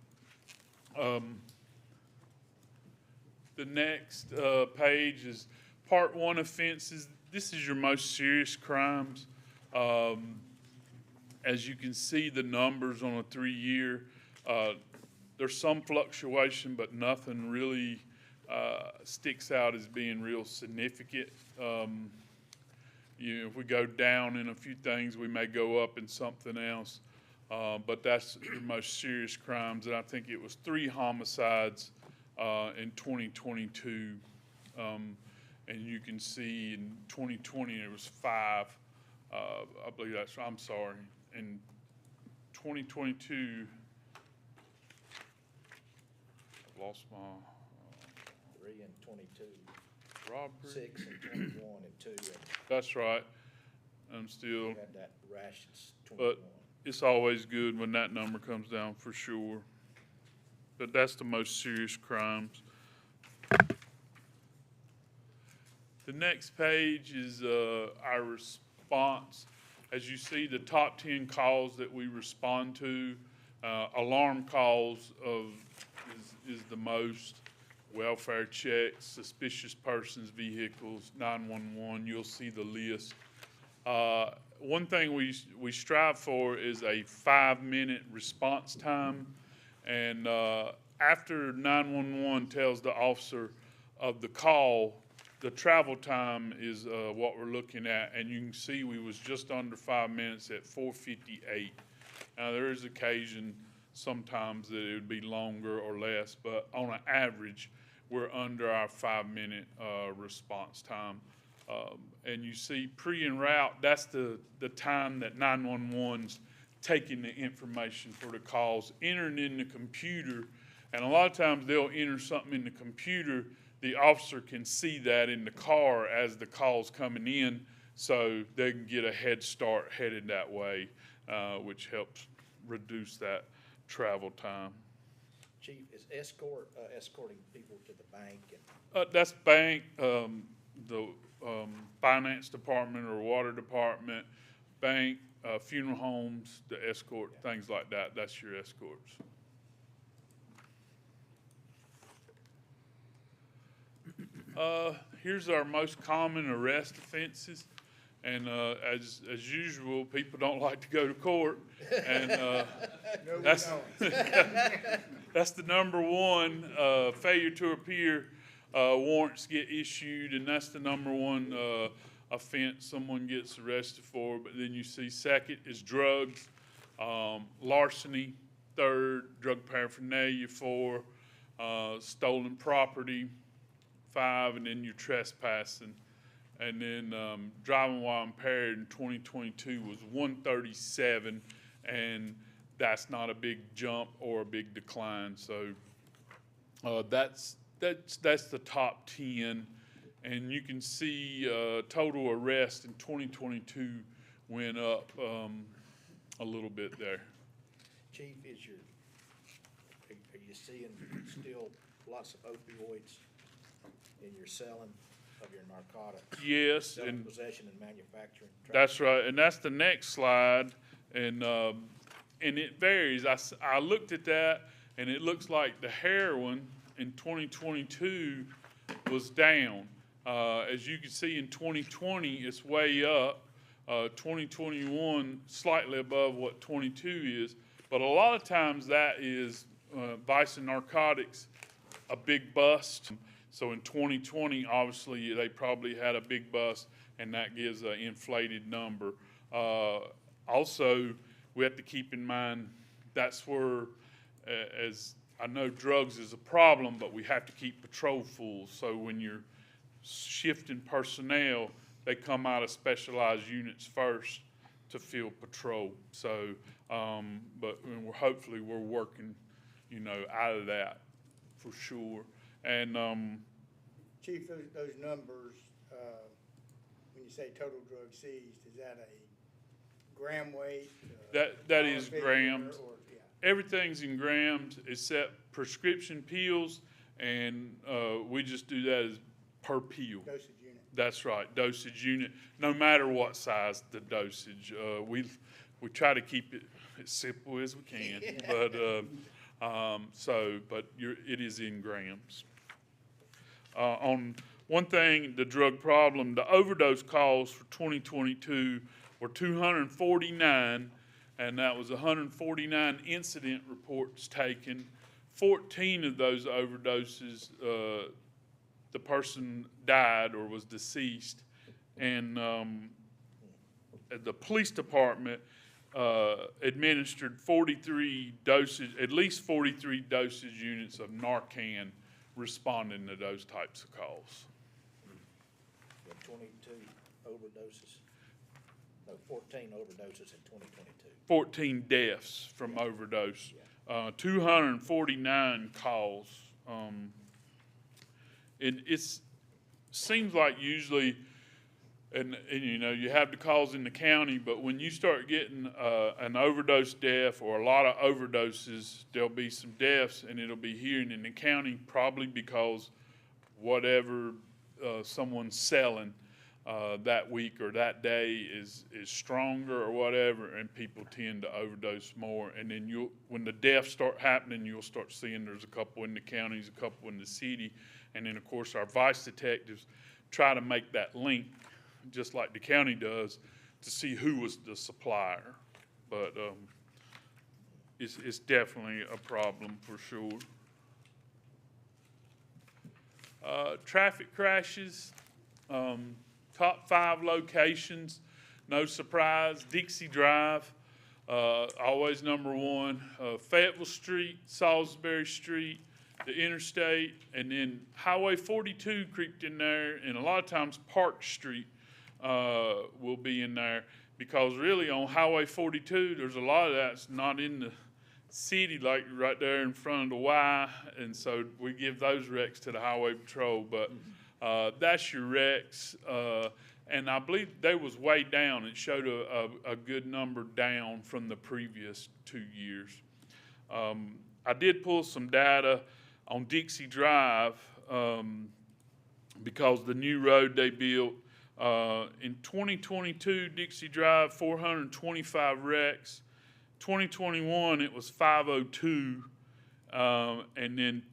The next page is Part 1 offenses. This is your most serious crimes. As you can see, the numbers on a 3-year, there's some fluctuation, but nothing really sticks out as being real significant. If we go down in a few things, we may go up in something else. But that's your most serious crimes, and I think it was 3 homicides in 2022. And you can see in 2020 it was 5. I believe that's, I'm sorry. In 2022, I lost my 3 and 22, robbery. 6 and 21 and 2, and That's right. I'm still, we had that rations 21. but it's always good when that number comes down for sure. But that's the most serious crimes. The next page is our response. As you see, the top 10 calls that we respond to, alarm calls is the most, welfare checks, suspicious persons, vehicles, 911, you'll see the list. One thing we strive for is a 5-minute response time, and after 911 tells the officer of the call, the travel time is what we're looking at, and you can see we was just under 5 minutes at 4:58. Now there is occasion sometimes that it would be longer or less, but on an average, we're under our 5-minute response time. And you see pre-en route, that's the time that 911's taking the information for the calls, entering in the computer, and a lot of times they'll enter something in the computer. The officer can see that in the car as the call's coming in, so they can get a head start headed that way, which helps reduce that travel time. Chief, is escorting people to the bank and That's bank, the finance department or water department, bank, funeral homes, the escort, things like that. That's your escorts. Here's our most common arrest offenses. And as usual, people don't like to go to court. And that's, that's the number one, failure to appear. Warrants get issued, and that's the number one offense someone gets arrested for. But then you see second is drugs, larceny, third, drug paraphernalia, 4, stolen property, 5, and then you're trespassing. And then driving while impaired in 2022 was 137, and that's not a big jump or a big decline. So that's the top 10, and you can see total arrest in 2022 went up a little bit there. Chief, are you seeing still lots of opioids in your selling of your narcotics? Yes, Selling, and possession and manufacturing. that's right, and that's the next slide, and it varies. I looked at that, and it looks like the heroin in 2022 was down. As you can see in 2020, it's way up. 2021, slightly above what 22 is, but a lot of times that is vice and narcotics, a big bust. So in 2020, obviously, they probably had a big bust, and that gives an inflated number. Also, we have to keep in mind that's where, as I know drugs is a problem, but we have to keep patrol full. So when you're shifting personnel, they come out of specialized units first to fill patrol. So, but hopefully we're working, out of that for sure. And Chief, those numbers, when you say total drugs seized, is that a gram weight? that is grams. everything's in grams except prescription pills, and we just do that as per pill. Dosage unit. That's right, dosage unit, no matter what size the dosage. We try to keep it as simple as we can, but, it is in grams. On one thing, the drug problem, the overdose calls for 2022 were 249, and that was 149 incident reports taken. 14 of those overdoses, the person died or was deceased, and the police department administered 43 dosage, at least 43 dosage units of Narcan responding to those types of calls. 22 overdoses, no, 14 overdoses in 2022. 14 deaths from overdose, 249 calls. It seems like usually, and you know, you have the calls in the county, but when you start getting an overdose death or a lot of overdoses, there'll be some deaths, and it'll be here in the county, probably because whatever someone's selling that week or that day is stronger or whatever, and people tend to overdose more. And then when the deaths start happening, you'll start seeing there's a couple in the counties, a couple in the city, and then of course our vice detectives try to make that link, just like the county does, to see who was the supplier. But it's definitely a problem for sure. Traffic crashes. Top 5 locations, no surprise, Dixie Drive, always number 1, Fayetteville Street, Salisbury Street, the interstate, and then Highway 42 creeped in there, and a lot of times Park Street will be in there, because really on Highway 42, there's a lot of that's not in the city, like right there in front of the Y, and so we give those wrecks to the Highway Patrol, but that's your wrecks, and I believe they was way down. It showed a good number down from the previous 2 years. I did pull some data on Dixie Drive because the new road they built. In 2022, Dixie Drive, 425 wrecks. 2021, it was 502, and then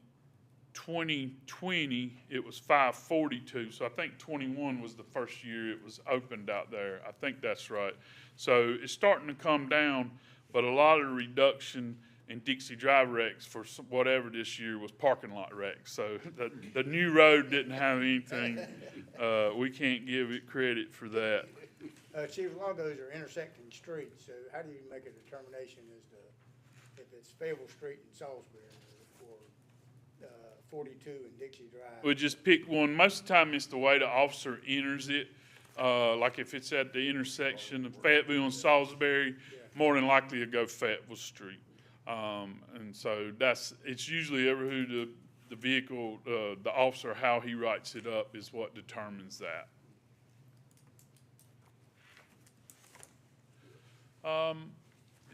2020, it was 542. So I think 21 was the first year it was opened out there. I think that's right. So it's starting to come down, but a lot of the reduction in Dixie Drive wrecks for whatever this year was parking lot wrecks. So the new road didn't have anything. We can't give it credit for that. Chief, a lot of those are intersecting streets, so how do you make a determination as to if it's Fayetteville Street and Salisbury or 42 and Dixie Drive? We just pick one. Most of the time it's the way the officer enters it. Like if it's at the intersection of Fayetteville and Salisbury, more than likely to go Fayetteville Street. And so it's usually ever who the vehicle, the officer, how he writes it up is what determines that.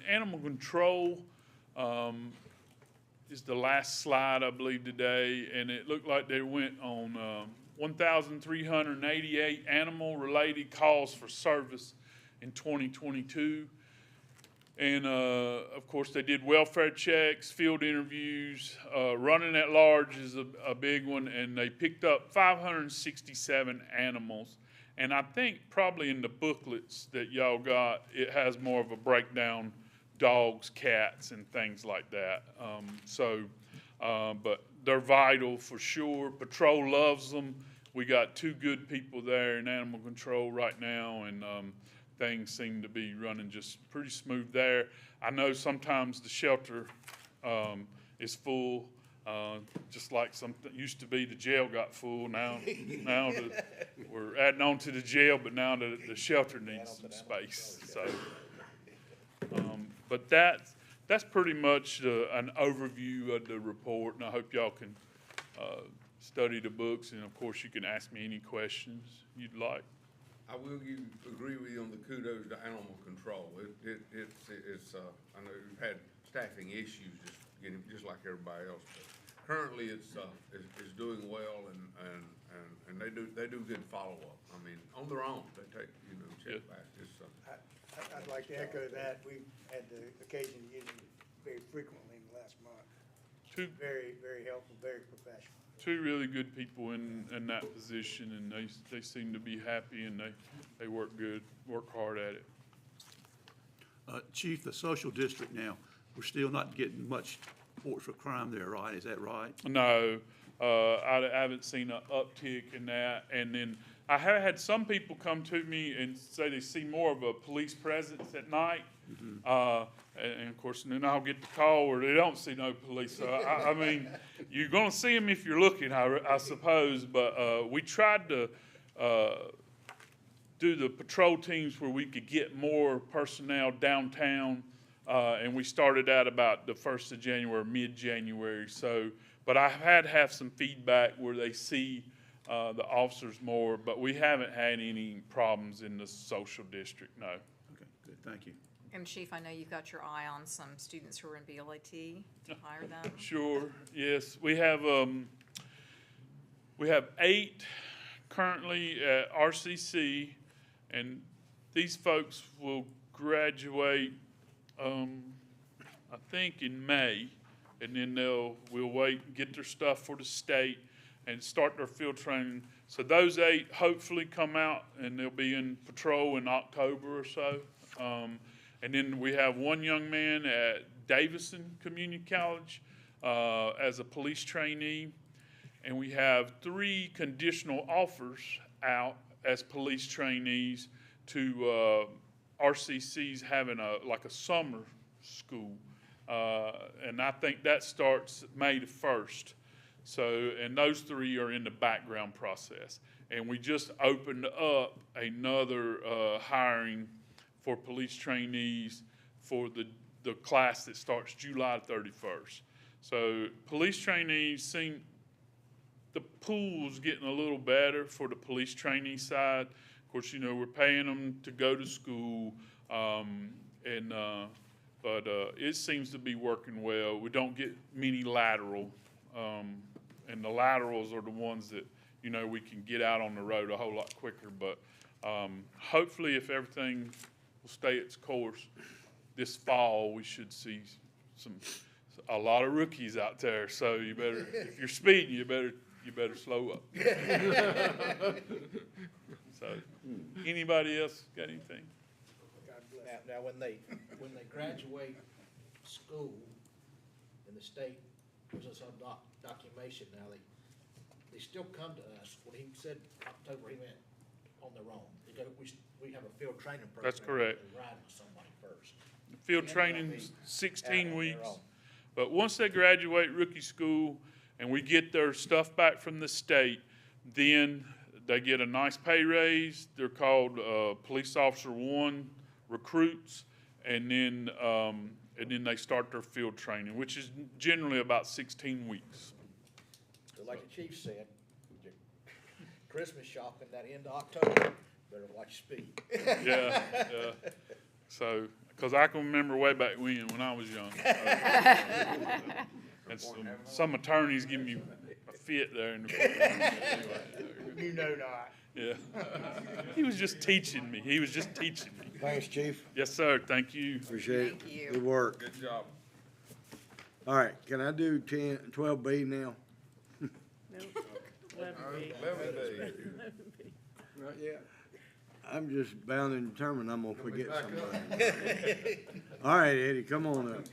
Animal control is the last slide, I believe, today, and it looked like they went on 1,388 animal-related calls for service in 2022. And, of course, they did welfare checks, field interviews, running at large is a big one, and they picked up 567 animals. And I think probably in the booklets that y'all got, it has more of a breakdown, dogs, cats, and things like that. But they're vital for sure. Patrol loves them. We got 2 good people there in animal control right now, and things seem to be running just pretty smooth there. I know sometimes the shelter is full. Just like used to be, the jail got full. Now we're adding on to the jail, but now the shelter needs some space. So, but that's pretty much an overview of the report, and I hope y'all can study the books, and of course you can ask me any questions you'd like. I will agree with you on the kudos to animal control. It's I know you've had staffing issues, just like everybody else. But currently, it's doing well, and they do good follow-up. I mean, on their own, they take, check back. I'd like to echo that. We've had the occasion to use them very frequently in the last month. Very, very helpful, very professional. Two really good people in that position, and they seem to be happy, and they work hard at it. Chief, the social district now, we're still not getting much reports for crime there, right? Is that right? No, I haven't seen an uptick in that. And then I have had some people come to me and say they see more of a police presence at night. And of course, then I'll get the call where they don't see no police. So I mean, you're going to see them if you're looking, I suppose. But we tried to do the patrol teams where we could get more personnel downtown. And we started out about the 1st of January, mid-January. So, but I had have some feedback where they see the officers more, but we haven't had any problems in the social district, no. Okay, good, thank you. And Chief, I know you've got your eye on some students who are in BLAT to hire them. Sure, yes. We have 8 currently at RCC, and these folks will graduate, I think in May, and then we'll wait and get their stuff for the state and start their field training. So those 8 hopefully come out, and they'll be in patrol in October or so. And then we have one young man at Davison Community College as a police trainee. And we have 3 conditional offers out as police trainees to RCC's having like a summer school. And I think that starts May the 1st. So, and those 3 are in the background process. And we just opened up another hiring for police trainees for the class that starts July 31st. So police trainees seem, the pool's getting a little better for the police trainee side. Of course, we're paying them to go to school, but it seems to be working well. We don't get many lateral, and the laterals are the ones that, we can get out on the road a whole lot quicker. But hopefully, if everything will stay its course, this fall we should see a lot of rookies out there. So you better, if you're speeding, you better slow up. So, anybody else got anything? Now when they graduate school, and the state gives us our documentation, now they still come to us. When he said October, he meant on their own. We have a field training program. That's correct. They ride with somebody first. Field training's 16 weeks, but once they graduate rookie school and we get their stuff back from the state, then they get a nice pay raise. They're called Police Officer 1 recruits, and then they start their field training, which is generally about 16 weeks. So like the chief said, Christmas shopping that end of October, better watch speed. Yeah. So, because I can remember way back when I was young. And some attorneys give me a fit there in the Anyway. Not. Yeah. He was just teaching me. Thanks, Chief. Yes, sir. Thank you. Appreciate it. Thank you. Good work. Good job. All right, can I do 12B now? Not yet. I'm just bound and determined I'm gonna forget somebody. All right, Eddie, come on up.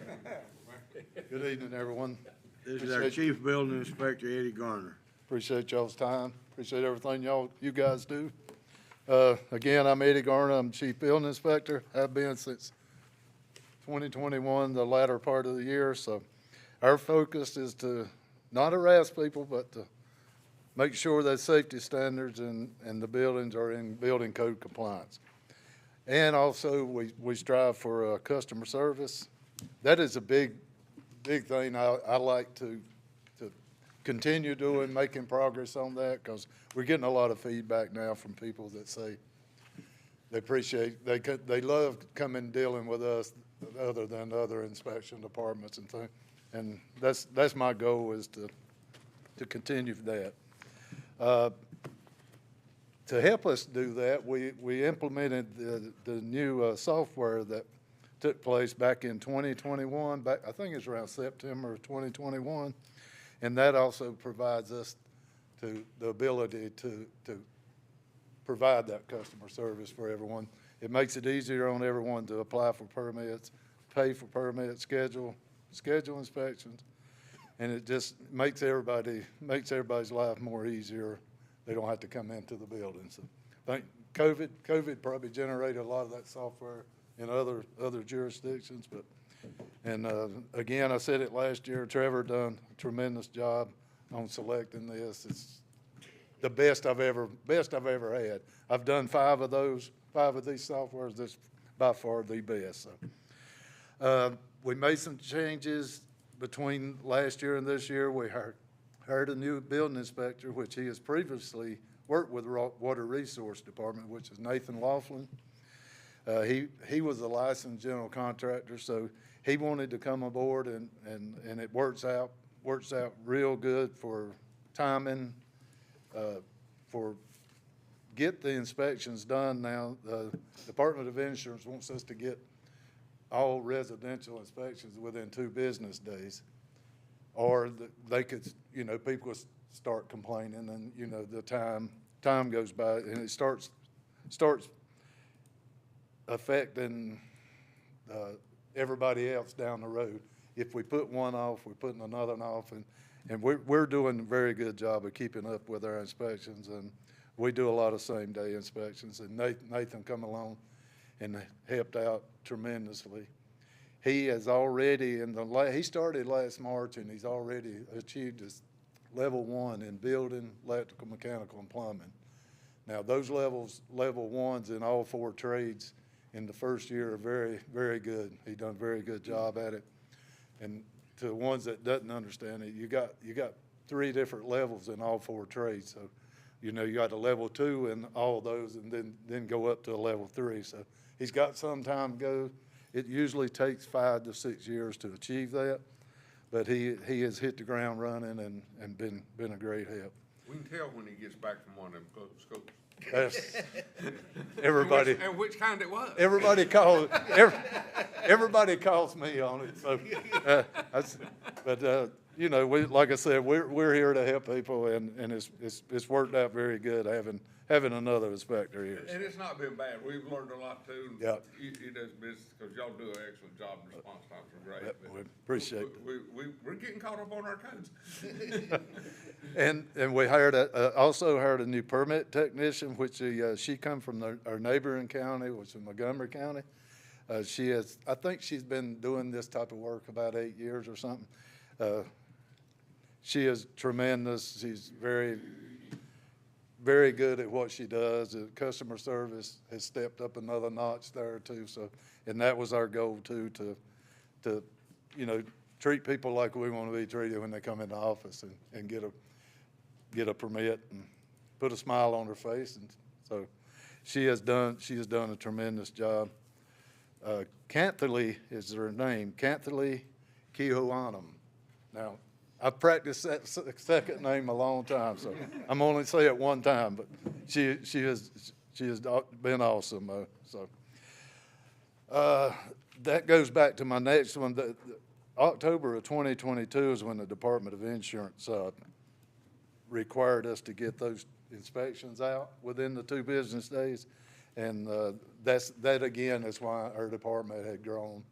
Good evening, everyone. This is our Chief Building Inspector, Eddie Garner. Appreciate y'all's time. Appreciate everything you guys do. Again, I'm Eddie Garner. I'm Chief Building Inspector. Have been since 2021, the latter part of the year. So our focus is to not harass people, but to make sure that safety standards and the buildings are in building code compliance. And also, we strive for customer service. That is a big thing I like to continue doing, making progress on that, because we're getting a lot of feedback now from people that say they appreciate, they love coming dealing with us. other than other inspection departments and things. And that's my goal, is to continue that. To help us do that, we implemented the new software that took place back in 2021, I think it's around September of 2021, and that also provides us the ability to provide that customer service for everyone. It makes it easier on everyone to apply for permits, pay for permits, schedule inspections, and it just makes everybody's life more easier. They don't have to come into the building. So I think COVID probably generated a lot of that software in other jurisdictions, but, and again, I said it last year, Trevor done a tremendous job on selecting this. It's the best I've ever had. I've done 5 of these softwares. This by far the best. So we made some changes between last year and this year. We hired a new building inspector, which he has previously worked with the Water Resource Department, which is Nathan Laughlin. He was a licensed general contractor, so he wanted to come aboard, and it works out real good for timing, for get the inspections done now. The Department of Insurance wants us to get all residential inspections within 2 business days, or they could, people start complaining, and the time goes by, and it starts affecting everybody else down the road. If we put one off, we're putting another one off, and we're doing a very good job of keeping up with our inspections, and we do a lot of same-day inspections, and Nathan come along and helped out tremendously. He has already, he started last March, and he's already achieved his level 1 in building, electrical, mechanical, and plumbing. Now, those level 1s in all 4 trades in the first year are very, very good. He done a very good job at it. And to the ones that doesn't understand it, you got 3 different levels in all 4 trades. So, you got a level 2 in all those, and then go up to a level 3. So he's got some time to go. It usually takes 5 to 6 years to achieve that, but he has hit the ground running and been a great help. We can tell when he gets back from one of them schools. Everybody. And which kind it was. Everybody calls me on it. So, like I said, we're here to help people, and it's worked out very good having another inspector here. And it's not been bad. We've learned a lot too. Yeah. It does business, because y'all do an excellent job, and response times are great. Yep, we appreciate it. We're getting caught up on our codes. And we also hired a new permit technician, which she come from our neighboring county, which is Montgomery County. I think she's been doing this type of work about 8 years or something. She is tremendous. She's very, very good at what she does. The customer service has stepped up another notch there too. So, and that was our goal too, to treat people like we want to be treated when they come in the office, and get a permit and put a smile on her face. And so she has done a tremendous job. Canthaly is her name, Canthaly Kehoanum. Now, I've practiced that second name a long time, so I'm only say it one time, but she has been awesome. That goes back to my next one. October of 2022 is when the Department of Insurance required us to get those inspections out within the 2 business days, and that again is why our department had grown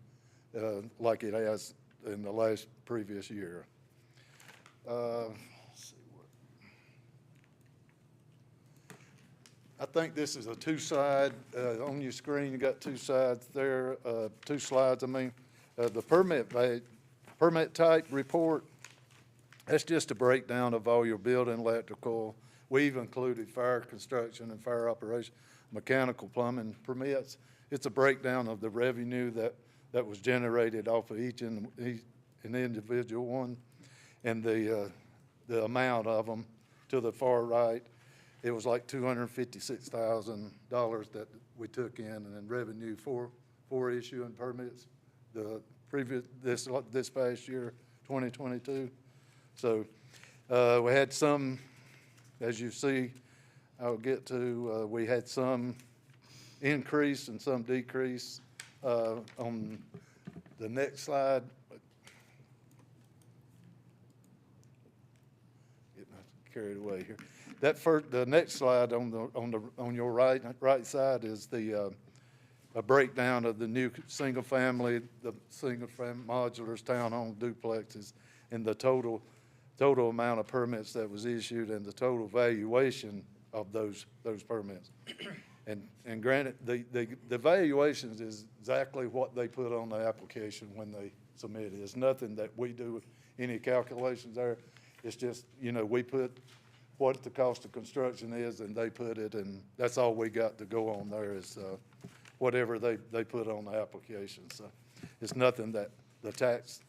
like it has in the previous year. I think this is a 2-side, on your screen you got 2 sides there, 2 slides, I mean. The permit type report, that's just a breakdown of all your building, electrical. We've included fire construction and fire operation, mechanical, plumbing permits. It's a breakdown of the revenue that was generated off of each an individual one, and the amount of them. To the far right, it was like $256,000 that we took in revenue for issuing permits the previous, this past year, 2022. So, we had some, as you see, I'll get to, we had some increase and some decrease. On the next slide, getting carried away here. The next slide on your right side is the a breakdown of the new single family modulars, townhome duplexes, and the total amount of permits that was issued and the total valuation of those permits. And granted, the valuations is exactly what they put on the application when they submit it. It's nothing that we do any calculations there. It's just, you know, we put what the cost of construction is and they put it, and that's all we got to go on there is whatever they put on the application. So it's nothing that the tax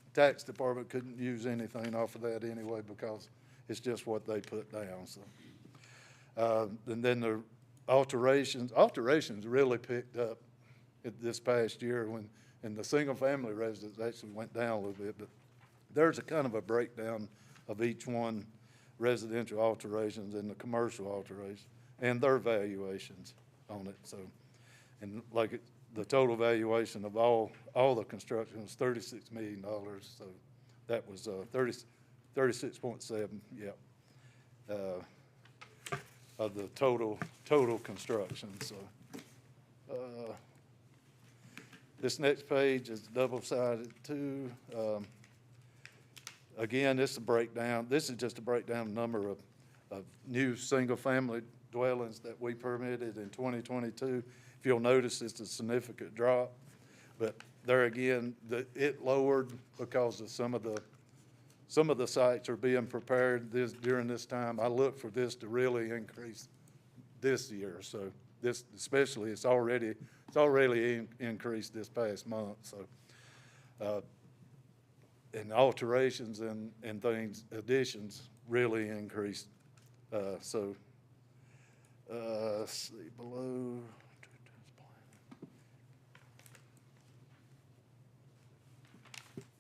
department couldn't use anything off of that anyway, because it's just what they put down. So and then the alterations really picked up this past year and the single family residents actually went down a little bit, but there's a kind of a breakdown of each one, residential alterations and the commercial alterations and their valuations on it. So, and like the total valuation of all the construction was $36 million. So that was 36.7, yeah, of the total construction. So this next page is double-sided too. Again, this is a breakdown. This is just a breakdown number of new single-family dwellings that we permitted in 2022. If you'll notice, it's a significant drop, but there again, it lowered because of some of the sites are being prepared during this time. I look for this to really increase this year. So this, especially, it's already increased this past month. So, and alterations and things, additions really increased. So, let's see below.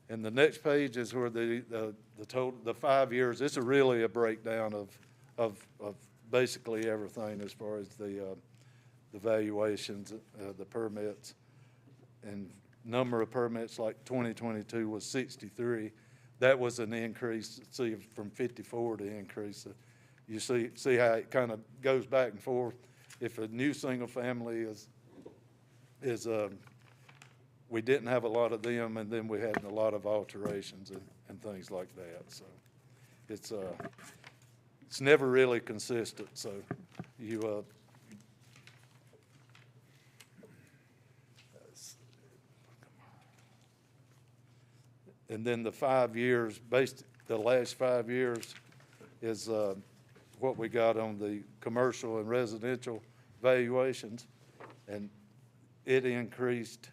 And the next page is where the total, the 5 years. This is really a breakdown of basically everything as far as the valuations, the permits, and number of permits. Like 2022 was 63. That was an increase. See, from 54 to increase. You see how it kind of goes back and forth. If a new single family is we didn't have a lot of them, and then we had a lot of alterations and things like that. So it's never really consistent. So you and then the 5 years, the last 5 years is what we got on the commercial and residential valuations, and it increased,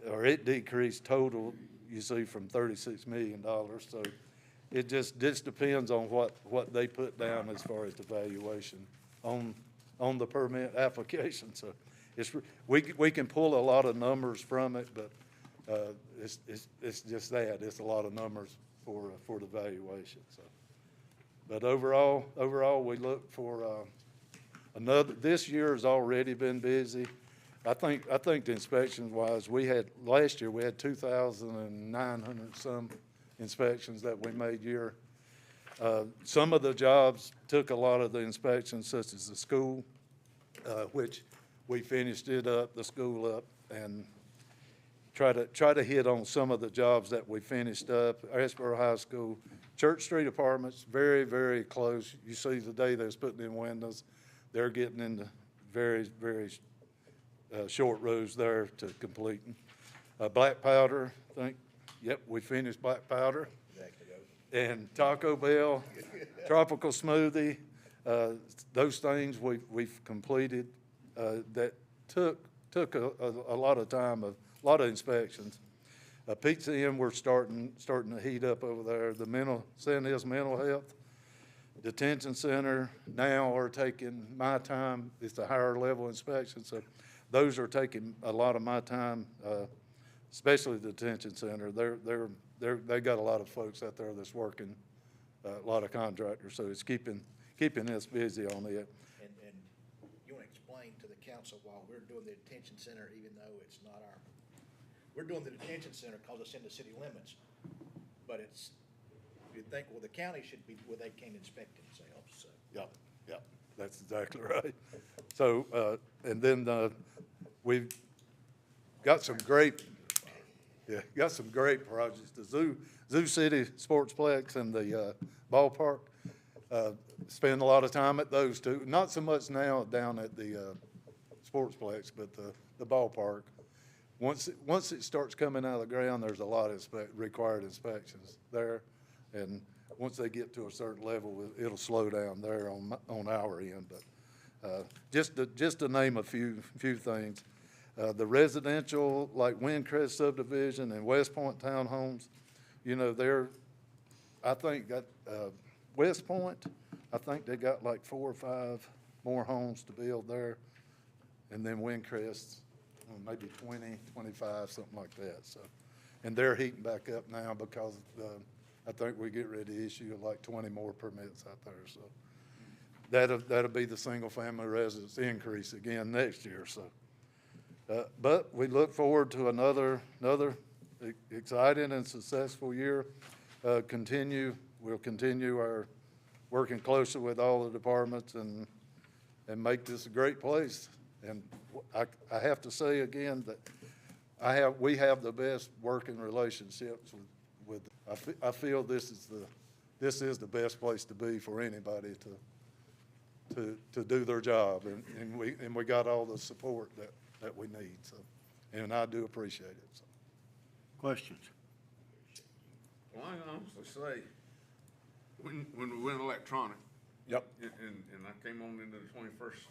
or it decreased total, you see, from $36 million. So it just depends on what they put down as far as the valuation on the permit application. So we can pull a lot of numbers from it, but it's just that. It's a lot of numbers for the valuation. So, but overall, we look for this year has already been busy. I think the inspection wise, last year we had 2,900 some inspections that we made year. Some of the jobs took a lot of the inspections, such as the school, which we finished the school up, and try to hit on some of the jobs that we finished up. Asheboro High School, Church Street Apartments, very, very close. You see the day they was putting in windows, they're getting into very, very short rows there to completing. Black Powder, I think, yep, we finished Black Powder. And Taco Bell, Tropical Smoothie, those things we've completed that took a lot of time, a lot of inspections. Pizza Inn, we're starting to heat up over there. The San Hills Mental Health Detention Center now are taking my time. It's a higher level inspection, so those are taking a lot of my time. especially the detention center. They got a lot of folks out there that's working, a lot of contractors, so it's keeping us busy on it. And you want to explain to the council why we're doing the detention center, even though it's not we're doing the detention center because it's in the city limits, but you'd think, well, the county should be, where they can't inspect themselves, so. Yep, that's exactly right. So, and then, we've got some great projects. The Zoo City Sportsplex and the, ballpark, spend a lot of time at those two. Not so much now down at the, Sportsplex, but the ballpark. Once it starts coming out of the ground, there's a lot of required inspections there. And once they get to a certain level, it'll slow down there on our end. But just to name a few things, the residential, like Windcrest subdivision and West Point townhomes, you know, I think that West Point, I think they got like 4 or 5 more homes to build there. And then Windcrest, maybe 20, 25, something like that. So, and they're heating back up now because I think we get ready to issue like 20 more permits out there. So that'll be the single family residence increase again next year. So, but we look forward to another exciting and successful year. We'll continue our working closely with all the departments and make this a great place. And I have to say again that we have the best working relationships with I feel this is the best place to be for anybody to do their job, and we got all the support that we need. So, and I do appreciate it. So. Questions? Well, I can honestly say, when we went electronic. Yep. And I came on into the 21st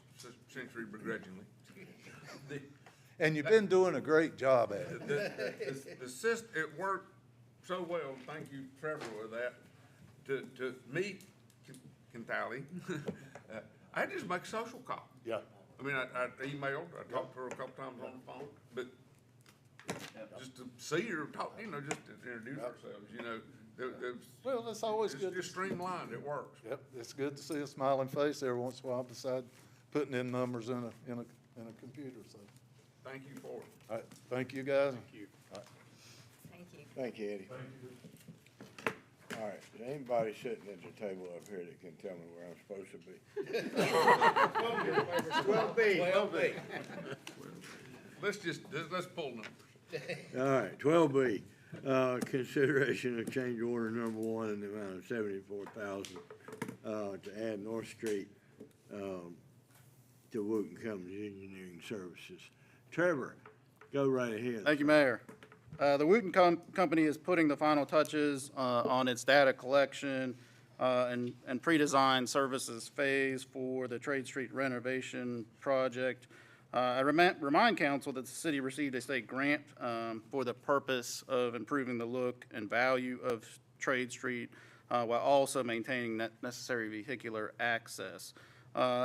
century begrudgingly. And you've been doing a great job at it. The system, it worked so well, thank you, Trevor, with that, to meet Kentally. I just make a social call. Yeah. I mean, I emailed, I talked to her a couple times on the phone, but just to see her, talk, just to introduce ourselves, Well, it's always good. It's just streamlined, it works. Yep, it's good to see a smiling face every once in a while beside putting in numbers in a computer, so. Thank you for it. All right, thank you, guys. Thank you. All right. Thank you. Thank you, Eddie. All right, is anybody sitting at the table up here that can tell me where I'm supposed to be? 12B. Let's pull numbers. All right, 12B, consideration of change order number 1 in the amount of $74,000 to add North Street to Wooten Cummins Engineering Services. Trevor, go right ahead. Thank you, Mayor. The Wooten Company is putting the final touches on its data collection and pre-design services phase for the Trade Street renovation project. I remind council that the city received a state grant for the purpose of improving the look and value of Trade Street while also maintaining necessary vehicular access.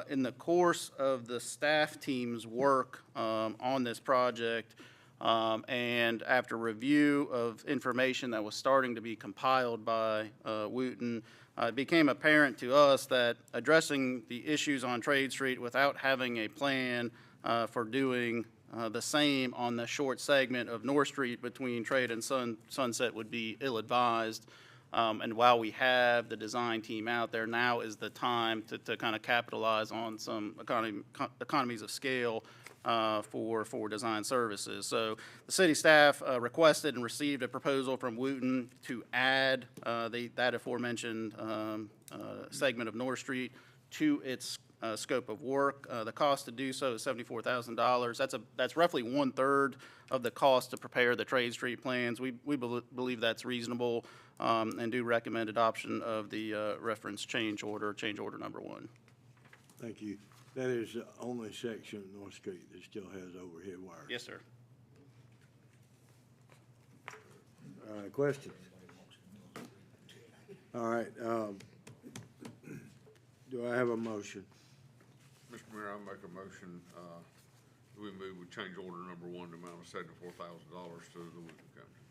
In the course of the staff team's work on this project, and after review of information that was starting to be compiled by Wooten, it became apparent to us that addressing the issues on Trade Street without having a plan for doing the same on the short segment of North Street between Trade and Sunset would be ill-advised. And while we have the design team out there, now is the time to kind of capitalize on some economies of scale for design services. So the city staff requested and received a proposal from Wooten to add that aforementioned segment of North Street to its scope of work. The cost to do so is $74,000. That's roughly 1/3 of the cost to prepare the Trade Street plans. We believe that's reasonable and do recommend adoption of the reference change order number 1. Thank you. That is the only section of North Street that still has overhead wires. Yes, sir. Questions? All right, do I have a motion? Mr. Mayor, I'll make a motion, we move with change order number one, the amount of $74,000 to the Woodland Company.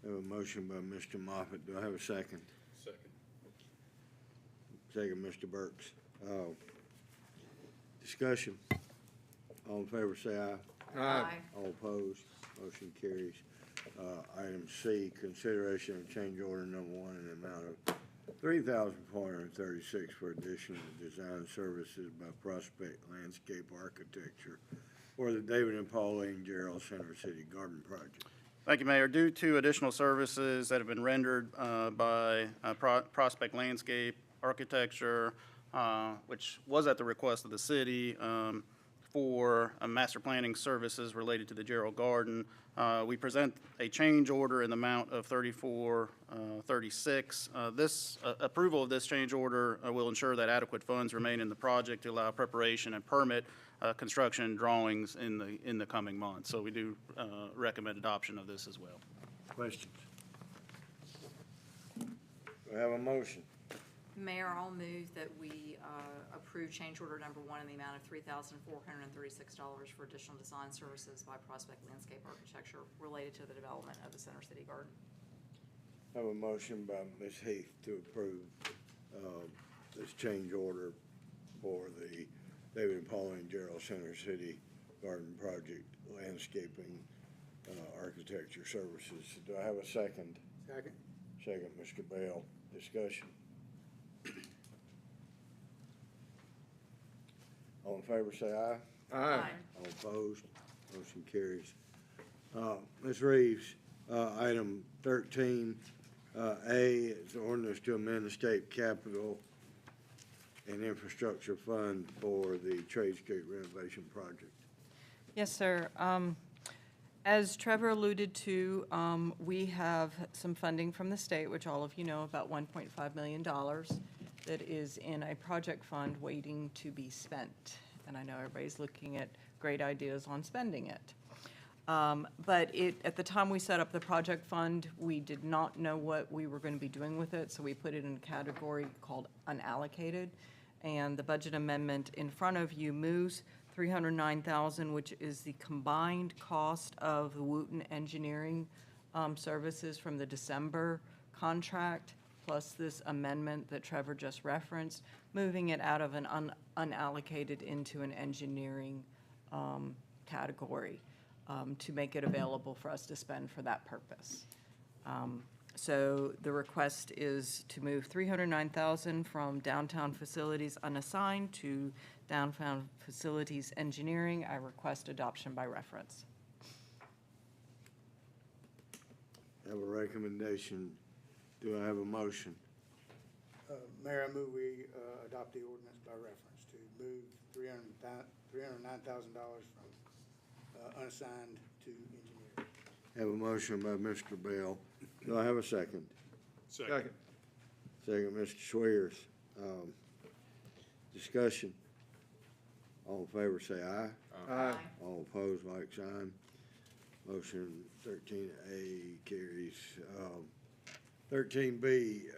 I have a motion by Mr. Moffett. Do I have a second? Second. Second, Mr. Burks. Discussion. All in favor, say aye. Aye. All opposed, motion carries. Item C, consideration of change order number one in the amount of $3,436 for additional design services by Prospect Landscape Architecture for the David and Pauline Gerald Center City Garden Project. Thank you, Mayor. Due to additional services that have been rendered by Prospect Landscape Architecture, which was at the request of the city, for master planning services related to the Gerald Garden, we present a change order in the amount of $3436. This approval of this change order will ensure that adequate funds remain in the project to allow preparation and permit construction drawings in the coming months. So we do recommend adoption of this as well. Questions? Do I have a motion? Mayor, I'll move that we approve change order number one in the amount of $3,436 for additional design services by Prospect Landscape Architecture related to the development of the Center City Garden. I have a motion by Ms. Heath to approve this change order for the David and Pauline Gerald Center City Garden Project landscaping architecture services. Do I have a second? Second. Second, Mr. Bell. Discussion. All in favor, say aye. Aye. All opposed, motion carries. Ms. Reeves, item 13A is ordinance to amend the state capital and infrastructure fund for the Trade Street renovation project. Yes, sir. As Trevor alluded to, we have some funding from the state, which all of you know, about $1.5 million, that is in a project fund waiting to be spent. And I know everybody's looking at great ideas on spending it. But at the time we set up the project fund, we did not know what we were going to be doing with it, so we put it in a category called unallocated. And the budget amendment in front of you moves $309,000, which is the combined cost of the Wooten Engineering services from the December contract, plus this amendment that Trevor just referenced, moving it out of an unallocated into an engineering category to make it available for us to spend for that purpose. So the request is to move $309,000 from downtown facilities unassigned to downtown facilities engineering. I request adoption by reference. Have a recommendation. Do I have a motion? Mayor, I move we adopt the ordinance by reference to move $309,000 from unassigned to engineering. Have a motion by Mr. Bell. Do I have a second? Second. Second, Mr. Schwiers. Discussion. All in favor, say aye. Aye. All opposed, like sign. Motion 13A carries. 13B,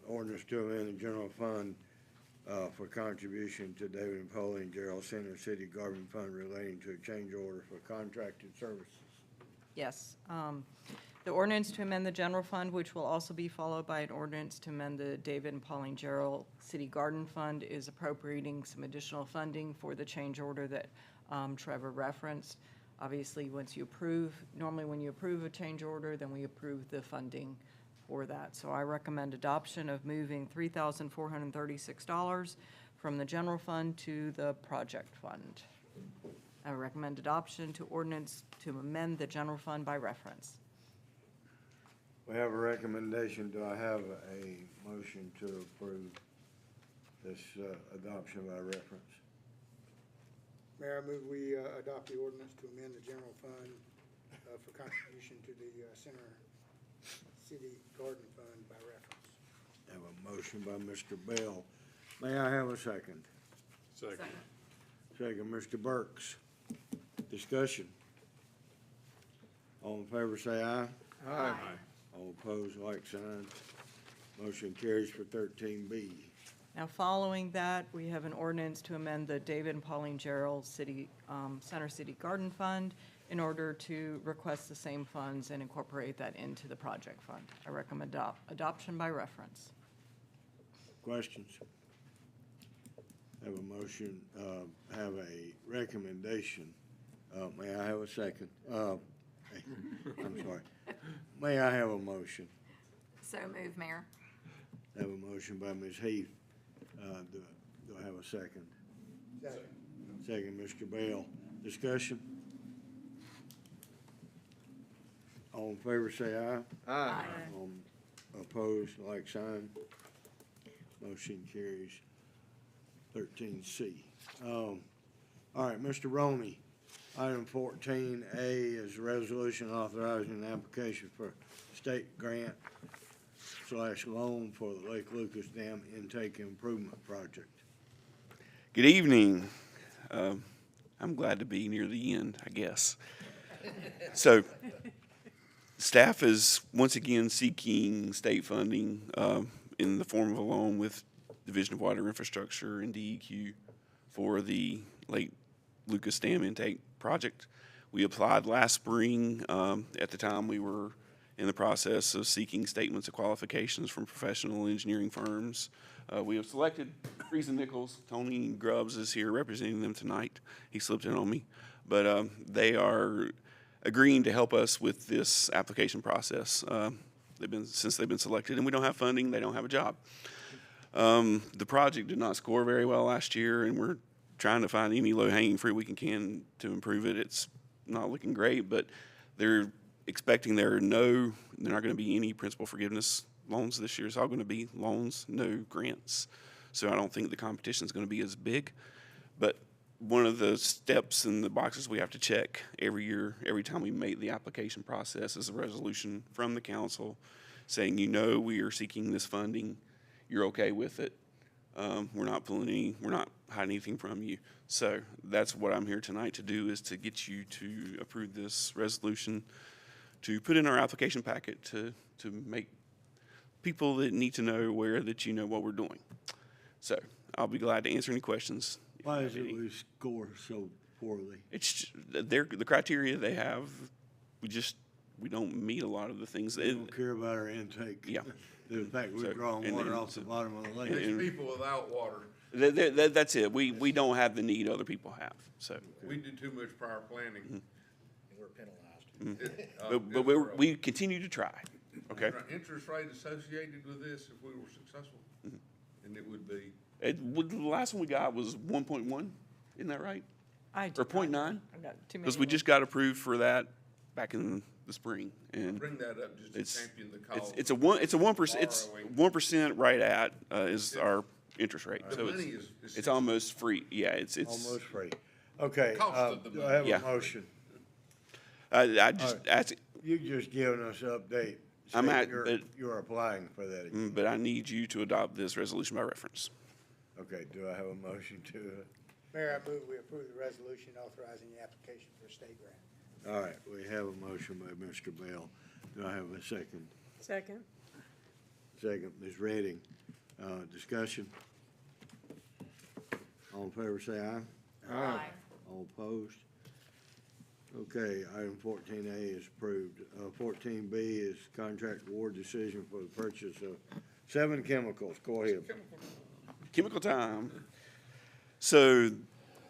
ordinance to amend the general fund for contribution to David and Pauline Gerald Center City Garden Fund relating to a change order for contracted services. Yes. The ordinance to amend the general fund, which will also be followed by an ordinance to amend the David and Pauline Gerald City Garden Fund, is appropriating some additional funding for the change order that Trevor referenced. Obviously, once you approve, normally when you approve a change order, then we approve the funding for that. So I recommend adoption of moving $3,436 from the general fund to the project fund. I recommend adoption to ordinance to amend the general fund by reference. We have a recommendation. Do I have a motion to approve this adoption by reference? Mayor, I move we adopt the ordinance to amend the general fund for contribution to the Center City Garden Fund by reference. I have a motion by Mr. Bell. May I have a second? Second. Second, Mr. Burks. Discussion. All in favor, say aye. Aye. All opposed, like sign. Motion carries for 13B. Now, following that, we have an ordinance to amend the David and Pauline Gerald Center City Garden Fund in order to request the same funds and incorporate that into the project fund. I recommend adoption by reference. Questions? Have a motion, have a recommendation. May I have a second? I'm sorry. May I have a motion? So move, Mayor. Have a motion by Ms. Heath. Do I have a second? Second, Mr. Bell. Discussion? All in favor, say aye. Aye. All opposed, like sign. Motion carries. 13C. All right, Mr. Roney, item 14A is a resolution authorizing an application for state grant / loan for the Lake Lucas Dam Intake Improvement Project. Good evening. I'm glad to be near the end, I guess. So, staff is once again seeking state funding in the form of a loan with Division of Water Infrastructure and DEQ for the Lake Lucas Dam Intake Project. We applied last spring. At the time, we were in the process of seeking statements of qualifications from professional engineering firms. We have selected Freese and Nichols. Tony Grubbs is here representing them tonight. He slipped in on me. But they are agreeing to help us with this application process. Since they've been selected, and we don't have funding, they don't have a job. The project did not score very well last year, and we're trying to find any low-hanging fruit we can to improve it. It's not looking great, but they're expecting they're not going to be any principal forgiveness loans this year. It's all going to be loans, no grants. So I don't think the competition is going to be as big. But one of the steps in the boxes we have to check every year, every time we make the application process, is a resolution from the council saying, we are seeking this funding. You're okay with it. We're not hiding anything from you. So that's what I'm here tonight to do, is to get you to approve this resolution, to put in our application packet to make people that need to know aware that you know what we're doing. So I'll be glad to answer any questions. Why is it we score so poorly? It's the criteria they have. We don't meet a lot of the things. They don't care about our intake. Yeah. The fact we're drawing water off the bottom of the lake. There's people without water. That's it. We don't have the need other people have. So We do too much prior planning. And we're penalized. but we continue to try. Okay. Interest rate associated with this, if we were successful, and it would be. The last one we got was 1.1. Isn't that right? Or 0.9? Because we just got approved for that back in the spring, and Bring that up just to champion the cause. it's a 1%. It's borrowing. 1% right at is our interest rate. The So money it's is almost free. Yeah, it's Almost free. Okay, Cost of the do I have Yeah. a motion? I just ask. You just giving us an update. I'm saying at- you're applying for that again. But I need you to adopt this resolution by reference. Okay, do I have a motion to, Mayor, I move we approve the resolution authorizing the application for a state grant. all right, we have a motion by Mr. Bell. Do I have a second? Second. Second, Ms. Redding. Discussion? All in favor, say aye. Aye. All opposed? Okay, item 14A is approved. 14B is contract award decision for the purchase of 7 chemicals. Go ahead. Chemical time. So,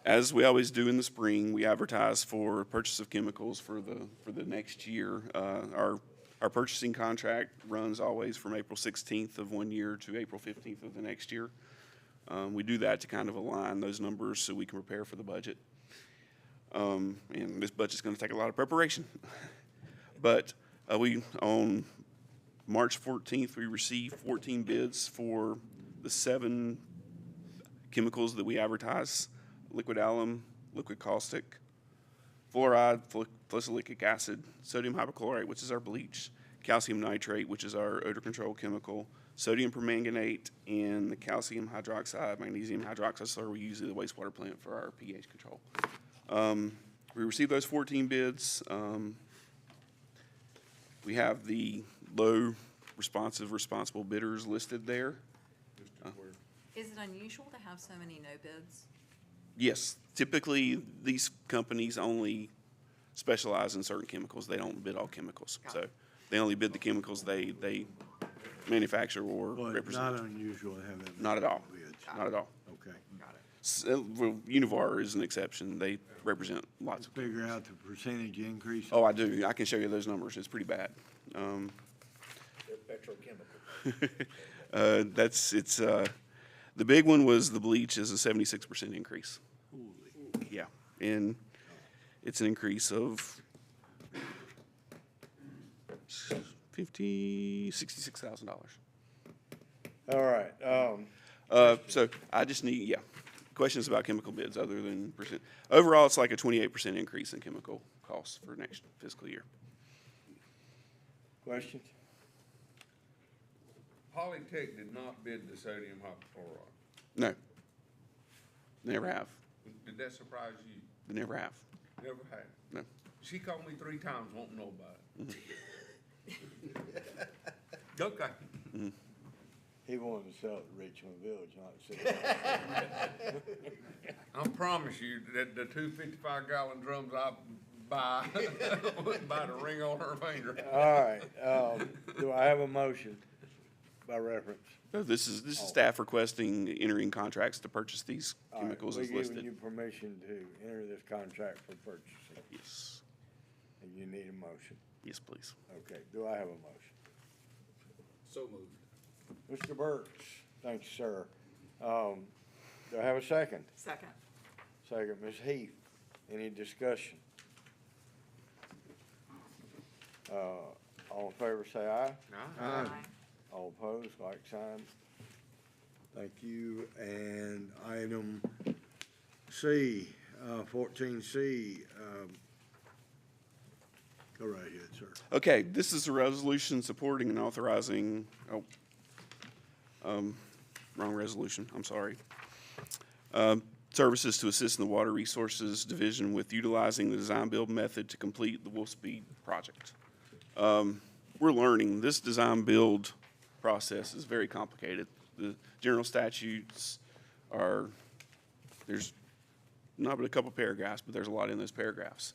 as we always do in the spring, we advertise for purchase of chemicals for the next year. Our purchasing contract runs always from April 16th of one year to April 15th of the next year. We do that to kind of align those numbers so we can prepare for the budget. And this budget's going to take a lot of preparation. But on March 14th, we received 14 bids for the 7 chemicals that we advertise: liquid alum, liquid caustic, fluoride, fulylic acid, sodium hypochlorite, which is our bleach, calcium nitrate, which is our odor control chemical, sodium permanganate, and the calcium hydroxide, magnesium hydroxide slur we use at the wastewater plant for our pH control. We received those 14 bids. We have the low responsible bidders listed there. Is it unusual to have so many no bids? Yes, typically, these companies only specialize in certain chemicals. They don't bid all chemicals. So they only bid the chemicals they manufacture or Well, it's represent. not unusual to have that. Not at all. Bids. Not at all. Okay. Well, Univar is an exception. They represent lots of. Figure out the percentage increase. Oh, I do. I can show you those numbers. It's pretty bad. They're petrochemical. The big one was the bleach is a 76% increase. Yeah, and it's an increase of $66,000. All right, So I just need, questions about chemical bids other than percent. Overall, it's like a 28% increase in chemical costs for next fiscal year. questions? Polytech did not bid the sodium hypochlorite. No. Never have. Did that surprise you? Never have. Never had? No. She called me 3 times, won't know about it. Okay. He wanted to sell it to Richmond Village, not I promise you that the 2 55-gallon drums I buy, wouldn't buy the ring on her finger. All right, do I have a motion by reference? No, this is staff requesting entering contracts to purchase these chemicals as We're listed. giving you permission to enter this contract for purchasing, Yes. and you need a motion. Yes, please. Okay, do I have a motion? So moved. Mr. Burks, thank you, sir. Do I have a second? Second. Second, Ms. Heath. Any discussion? All in favor, say aye. Aye. All opposed, like sign. Thank you. And item C, 14C, go right ahead, sir. Okay, this is a resolution supporting and authorizing, wrong resolution, I'm sorry. Services to assist in the Water Resources Division with utilizing the design-build method to complete the Wolf Speed project. We're learning this design-build process is very complicated. The general statutes there's not but a couple paragraphs, but there's a lot in those paragraphs.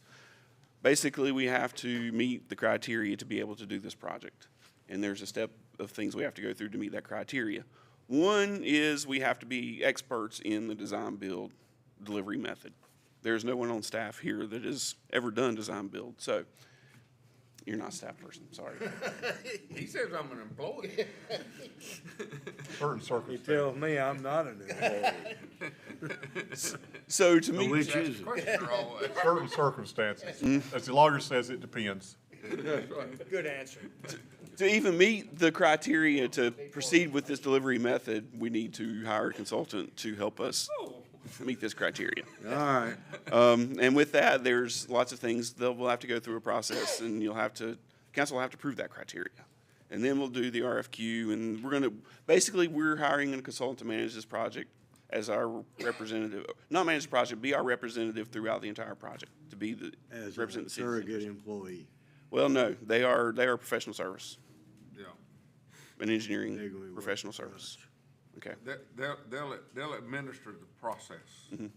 Basically, we have to meet the criteria to be able to do this project. And there's a step of things we have to go through to meet that criteria. One is we have to be experts in the design-build delivery method. There's no one on staff here that has ever done design-build, so you're not a staff person, sorry. He says I'm an employee. Certain He circumstances. tells me I'm not an employee. So to me, Which is it? Question are always. Certain circumstances. As the lawyer says, it depends. Good answer. to even meet the criteria to proceed with this delivery method, we need to hire a consultant to help us meet this criteria. All right. And with that, there's lots of things that we'll have to go through a process, and council will have to prove that criteria. And then we'll do the RFQ, and we're hiring a consultant to manage this project as our representative, not manage the project, be our representative throughout the entire project, to be the As a represent the city. surrogate employee. Well, no, they are professional service, Yeah. an engineering They're gonna be professional working for service. Okay. They'll administer the process. And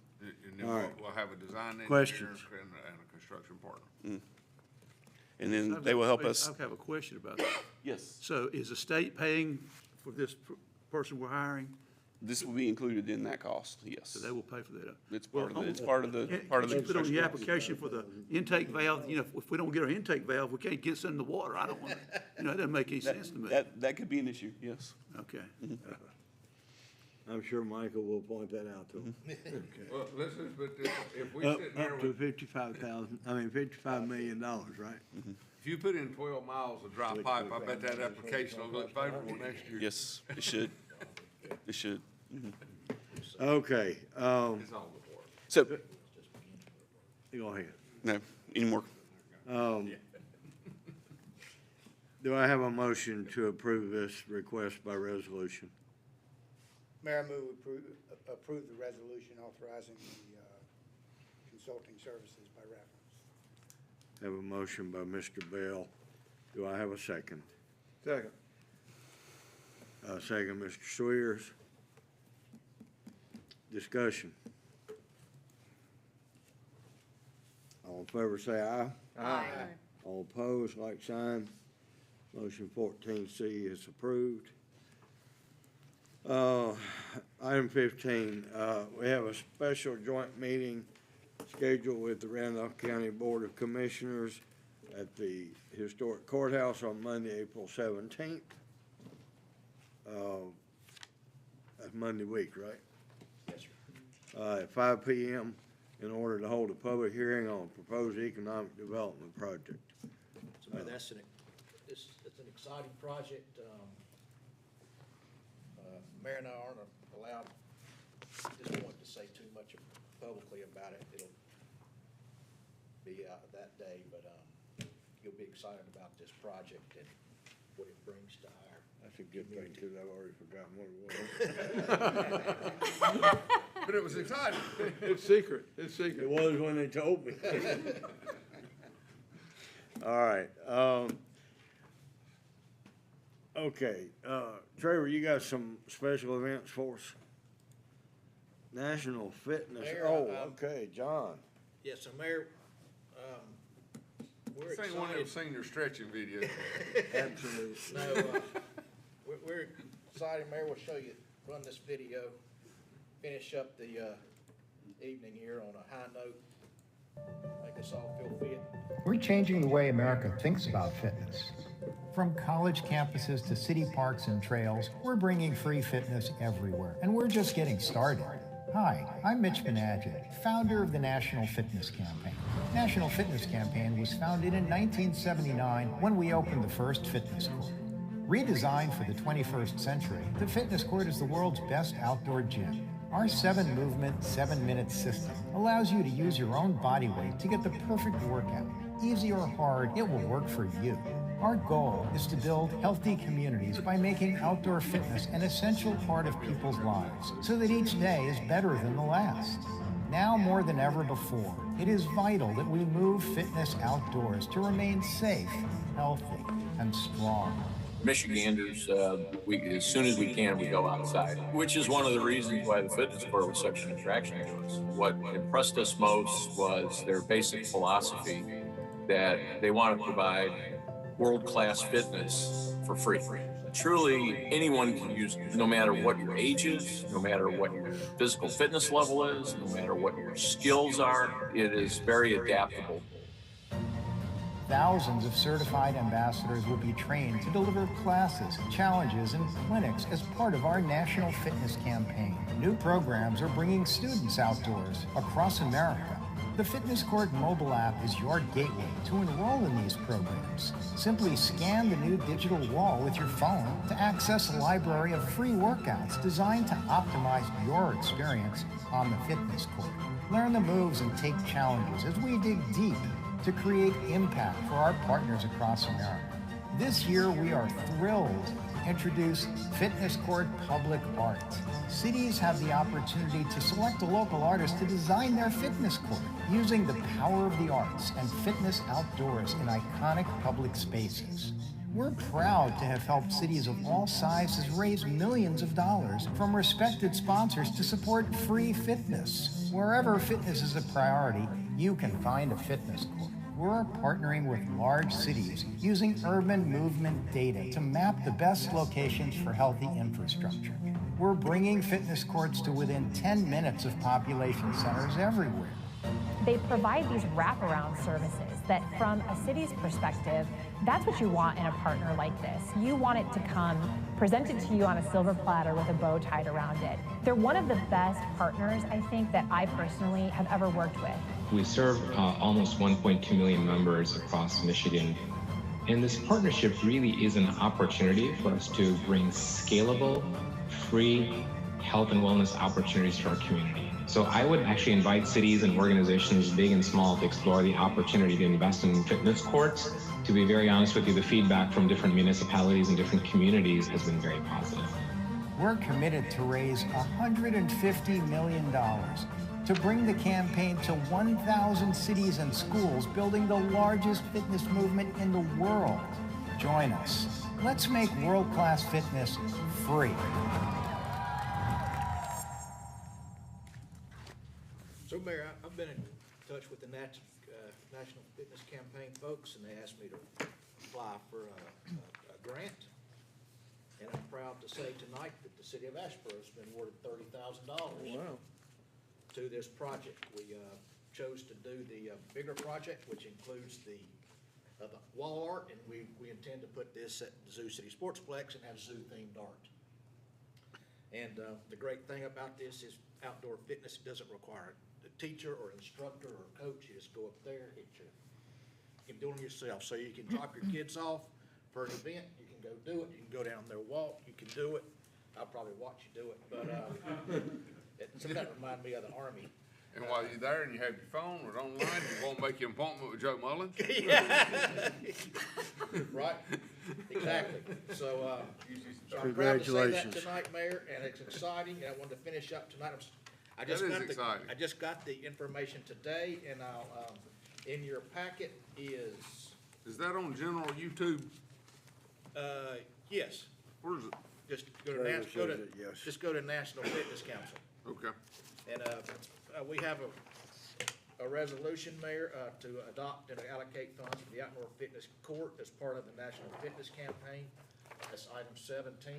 then All right. we'll have a design engineer Questions? and a construction partner. And then they will help us. I have a question about that. Yes. So is the state paying for this person we're hiring? This will be included in that cost, yes. So they will pay for that? It's part of the. Can you put on the application for the intake valve, if we don't get our intake valve, we can't get some in the water. I don't want, that doesn't make any sense to me. That could be an issue, yes. Okay. I'm sure Michael will point that out to him. Well, listen, but if we Up sit here to with, $55 million, right? if you put in 12 miles of dry pipe, I bet that application will look favorable next year. Yes, it should. It should. Okay, It's all the board. So, go ahead. no, any more? Do I have a motion to approve this request by resolution? Mayor, I move approve the resolution authorizing the consulting services by reference. Have a motion by Mr. Bell. Do I have a second? Second. Second, Mr. Swears. Discussion. All in favor say aye. Aye. All opposed, like sign. Motion 14C is approved. Item 15, we have a special joint meeting scheduled with the Randolph County Board of Commissioners at the Historic Courthouse on Monday, April 17th. That's Monday week, right? Yes, sir. At 5 p.m. in order to hold a public hearing on proposed economic development project. So, Mayor, it's an exciting project. Mayor and I aren't allowed at this point to say too much publicly about it. It'll be out that day, but you'll be excited about this project and what it brings to our. That's a good thing, because I've already forgotten what it was. But it was exciting. It's secret. It's secret. It was when they told me. All right. Okay, Trevor, you got some special events for us? National Fitness, Mayor, okay, John. Yes, so Mayor, we're This excited. ain't one of them senior stretching videos. Absolutely. No, we're excited, Mayor, we'll show you, run this video, finish up the evening here on a high note, make us all feel fit. We're changing the way America thinks about fitness. From college campuses to city parks and trails, we're bringing free fitness everywhere, and we're just getting started. Hi, I'm Mitch Benadget, founder of the National Fitness Campaign. National Fitness Campaign was founded in 1979 when we opened the first fitness court. Redesigned for the 21st century, the fitness court is the world's best outdoor gym. Our 7-movement, 7-minute system allows you to use your own body weight to get the perfect workout. Easy or hard, it will work for you. Our goal is to build healthy communities by making outdoor fitness an essential part of people's lives, so that each day is better than the last. Now more than ever before, it is vital that we move fitness outdoors to remain safe, healthy, and strong. Michiganders, as soon as we can, we go outside, which is one of the reasons why the fitness court was such an attraction to us. What impressed us most was their basic philosophy that they want to provide world-class fitness for free. Truly, anyone can use it, no matter what your age is, no matter what your physical fitness level is, no matter what your skills are. It is very adaptable. Thousands of certified ambassadors will be trained to deliver classes, challenges, and clinics as part of our National Fitness Campaign. New programs are bringing students outdoors across America. The Fitness Court mobile app is your gateway to enroll in these programs. Simply scan the new digital wall with your phone to access a library of free workouts designed to optimize your experience on the fitness court. Learn the moves and take challenges as we dig deep to create impact for our partners across America. This year, we are thrilled to introduce Fitness Court Public Art. Cities have the opportunity to select a local artist to design their fitness court using the power of the arts and fitness outdoors in iconic public spaces. We're proud to have helped cities of all sizes raise millions of dollars from respected sponsors to support free fitness. Wherever fitness is a priority, you can find a fitness court. We're partnering with large cities using urban movement data to map the best locations for healthy infrastructure. We're bringing fitness courts to within 10 minutes of population centers everywhere. They provide these wraparound services that, from a city's perspective, that's what you want in a partner like this. You want it to come presented to you on a silver platter with a bow tied around it. They're one of the best partners, I think, that I personally have ever worked with. We serve almost 1.2 million members across Michigan, and this partnership really is an opportunity for us to bring scalable, free health and wellness opportunities to our community. So I would actually invite cities and organizations, big and small, to explore the opportunity to invest in fitness courts. To be very honest with you, the feedback from different municipalities and different communities has been very positive. We're committed to raise $150 million to bring the campaign to 1,000 cities and schools, building the largest fitness movement in the world. Join us. Let's make world-class fitness free. Mayor, I've been in touch with the National Fitness Campaign folks, and they asked me to apply for a grant. And I'm proud to say tonight that the city of Asheboro has been awarded $30,000 Wow. to this project. We chose to do the bigger project, which includes the wall art, and we intend to put this at the Zoo City Sportsplex and have zoo-themed art. And the great thing about this is outdoor fitness doesn't require a teacher or instructor or coach. You just go up there, you can do it yourself. So you can drop your kids off for an event, you can go do it, you can go down there, walk, you can do it. I'll probably watch you do it, but that reminds me of the Army. And while you're there and you have your phone or online, you won't make an appointment with Joe Mullins? Right, exactly. So, so I'm proud to say that Congratulations. tonight, Mayor, and it's exciting, and I wanted to finish up tonight. I just That is got the- exciting. I just got the information today, and I'll, in your packet is, Is that on general YouTube? yes, Where's it? just go to, Trevor go to, says it, yes. just go to National Fitness Council. Okay. And, we have a resolution, Mayor, to adopt and allocate funds for the outdoor fitness court as part of the National Fitness Campaign. That's item 17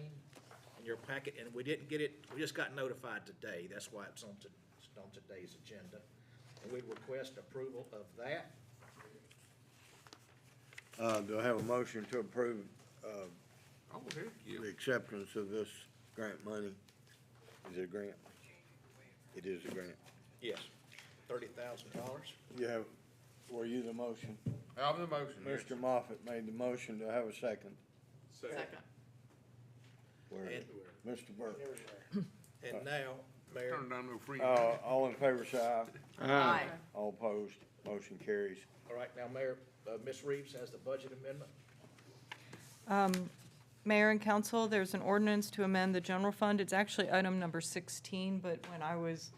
in your packet, and we didn't get it, we just got notified today. That's why it's on today's agenda. And we request approval of that. Do I have a motion to approve, Oh, heck, yeah. the acceptance of this grant money? Is it a grant? It is a grant. Yes, $30,000. You have, were you the motion? I'm the motion. yes. Mr. Moffett made the motion. Do I have a second? Second. Where? And- Mr. Burke. And now, Mayor, Turn down no free. All in favor, say aye. Aye. All opposed, motion carries. all right, now, Mayor, Ms. Reeves has the budget amendment. Mayor and council, there's an ordinance to amend the general fund. It's actually item number 16, but when I was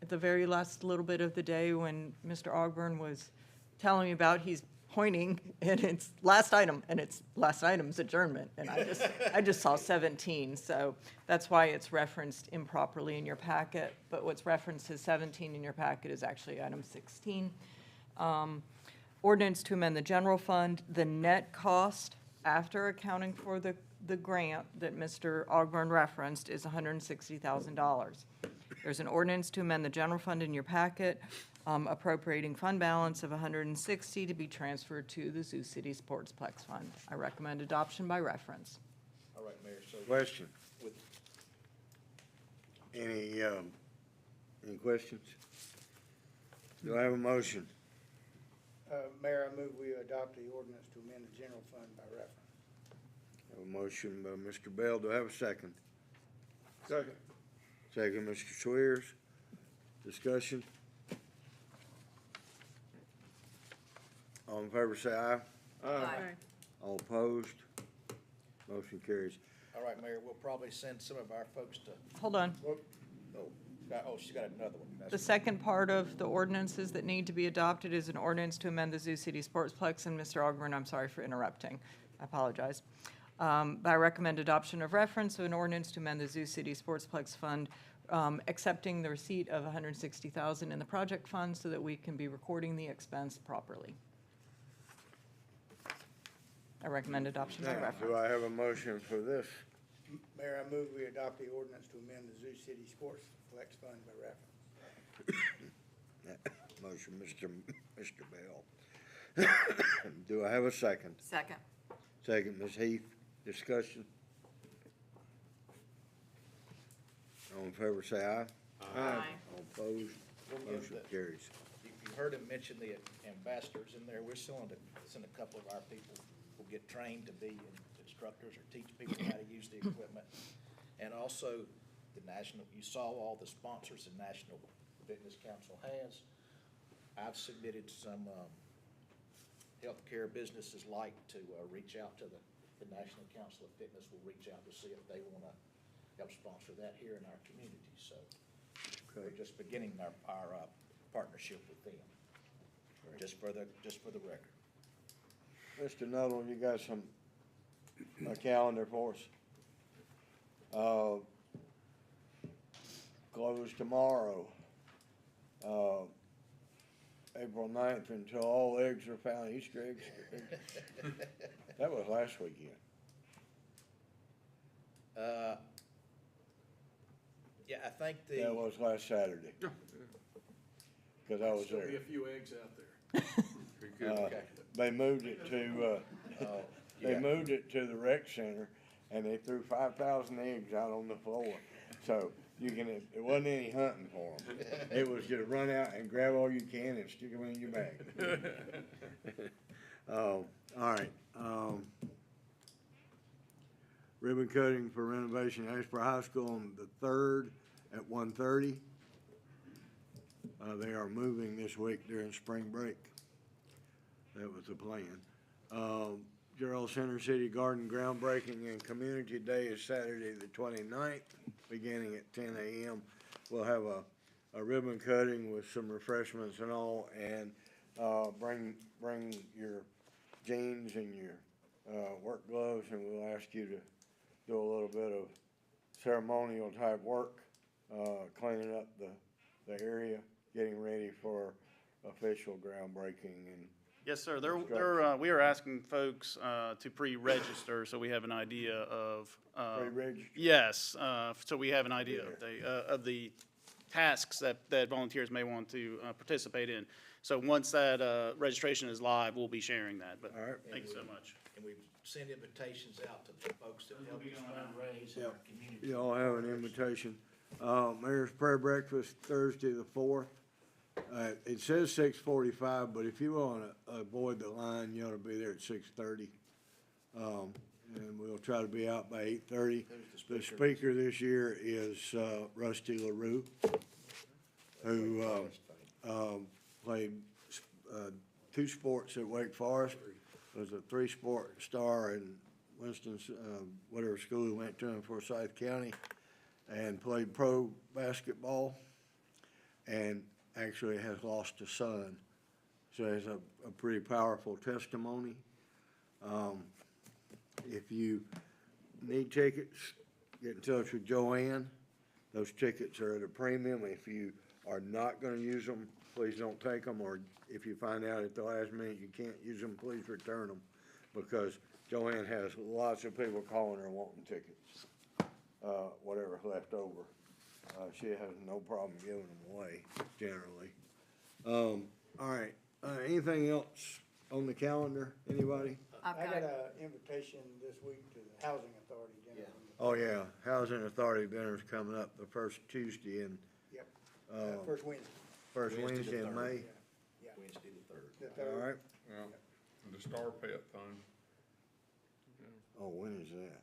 at the very last little bit of the day when Mr. Ogburn was telling me about, he's pointing, and it's last item, and it's last item's adjournment, and I just saw 17, so that's why it's referenced improperly in your packet, but what's referenced as 17 in your packet is actually item 16. Ordinance to amend the general fund, the net cost after accounting for the grant that Mr. Ogburn referenced is $160,000. There's an ordinance to amend the general fund in your packet, appropriating fund balance of $160 to be transferred to the Zoo City Sportsplex Fund. I recommend adoption by reference. All right, Mayor, so. Question? With, Any questions? Do I have a motion? Mayor, I move we adopt the ordinance to amend the general fund by reference. I have a motion by Mr. Bell. Do I have a second? Second. Second, Mr. Swears. Discussion? All in favor, say aye. Aye. All opposed? Motion carries. all right, Mayor, we'll probably send some of our folks to, Hold on. she's got another one. The second part of the ordinances that need to be adopted is an ordinance to amend the Zoo City Sportsplex, and Mr. Ogburn, I'm sorry for interrupting. I apologize. By recommend adoption of reference to an ordinance to amend the Zoo City Sportsplex Fund, accepting the receipt of $160,000 in the project fund so that we can be recording the expense properly. I recommend adoption by Now, reference. do I have a motion for this? Mayor, I move we adopt the ordinance to amend the Zoo City Sportsplex Fund by reference. Motion, Mr. Bell. Do I have a second? Second. Second, Ms. Heath. Discussion? All in favor, say aye. Aye. All opposed? We'll give Motion the- carries. You heard him mention the ambassadors in there. We're still going to send a couple of our people who get trained to be instructors or teach people how to use the equipment. And also, the national, you saw all the sponsors the National Fitness Council has. I've submitted some healthcare businesses like to reach out to the National Council of Fitness. Will reach out to see if they want to help sponsor that here in our community. So we're just beginning our partnership with them, just for the record. Mr. Nuttall, you got a calendar for us? Closed tomorrow. April 9th until all eggs are found, Easter eggs. That was last weekend. Yeah, I think That was last Saturday. Cause I was Still there. be a few eggs out there. They moved it to, they moved it to the rec center, and they threw 5,000 eggs out on the floor. So you can, it wasn't any hunting for them. It was just run out and grab all you can and stick them in your bag. All right. Ribbon cutting for renovation at Asheboro High School on the 3rd at 1:30. They are moving this week during spring break. That was the plan. Gerald Center City Garden groundbreaking and Community Day is Saturday the 29th, beginning at 10 a.m. We'll have a ribbon cutting with some refreshments and all, and bring your jeans and your work gloves, and we'll ask you to do a little bit of ceremonial type work, cleaning up the area, getting ready for official groundbreaking and. Yes, sir. We are asking folks to pre-register, so we have an idea of. Pre-register? Yes, so we have an idea of the tasks that volunteers may want to participate in. So once that registration is live, we'll be sharing that, but thank you so much. And we send invitations out to the folks that help us fundraise in our community. You all have an invitation. Mayor's Prayer Breakfast, Thursday the 4th. It says 6:45, but if you want to avoid the line, you ought to be there at 6:30. And we'll try to be out by 8:30. The speaker this year is Rusty LaRue, who played 2 sports at Wake Forest, was a 3-sport star in Winston, whatever school he went to in Forsyth County, and played pro basketball, and actually has lost a son. So it's a pretty powerful testimony. If you need tickets, get in touch with Joanne. Those tickets are at a premium. If you are not gonna use them, please don't take them, or if you find out at the last minute you can't use them, please return them, because Joanne has lots of people calling her wanting tickets, whatever's left over. She has no problem giving them away, generally. All right, anything else on the calendar, anybody? I got an invitation this week to the Housing Authority dinner. Oh, yeah, Housing Authority dinner's coming up the first Tuesday in. Yep, first Wednesday. First Wednesday in May. Yeah. Wednesday the 3rd. The 3rd. All right. Yeah, the Star Pet thing. Oh, when is that?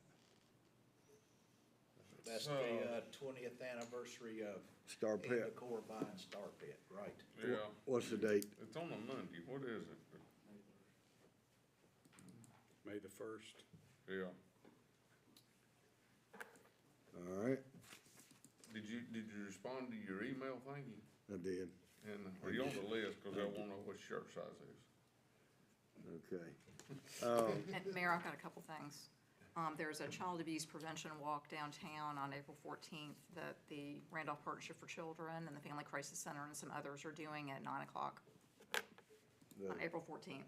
That's the 20th anniversary of Star Pet. Decor buying Star Pet, right? Yeah. What's the date? It's on a Monday. What is it? May the 1st. Yeah. All right, Did you respond to your email? Thank you. I did. And are you on the list? Cause I wanna know what shirt size is. Okay. And Mayor, I've got a couple things. There's a child abuse prevention walk downtown on April 14th that the Randolph Partnership for Children and the Family Crisis Center and some others are doing at 9 o'clock on April 14th.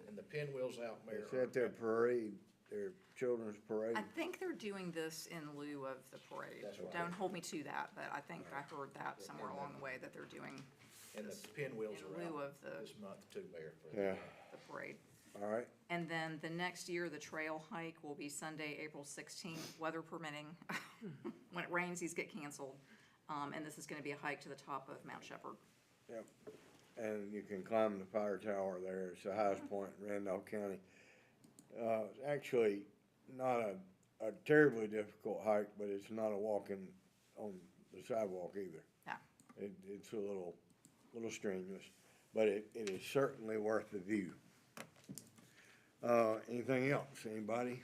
And the pinwheels out, Mayor. It's at their parade, their children's parade. I think they're doing this in lieu of the parade. That's right. Don't hold me to that, but I think I heard that somewhere along the way that they're doing And this the pinwheels in are lieu out of the this month too, Mayor. Yeah, the parade. all right. And then the next year, the trail hike will be Sunday, April 16th, weather permitting. When it rains, these get canceled. And this is gonna be a hike to the top of Mount Shepherd. Yep. And you can climb the fire tower there. It's the highest point in Randolph County. It's actually not a terribly difficult hike, but it's not a walking on the sidewalk either. Yeah. It's a little strenuous, but it is certainly worth the view. Anything else? Anybody?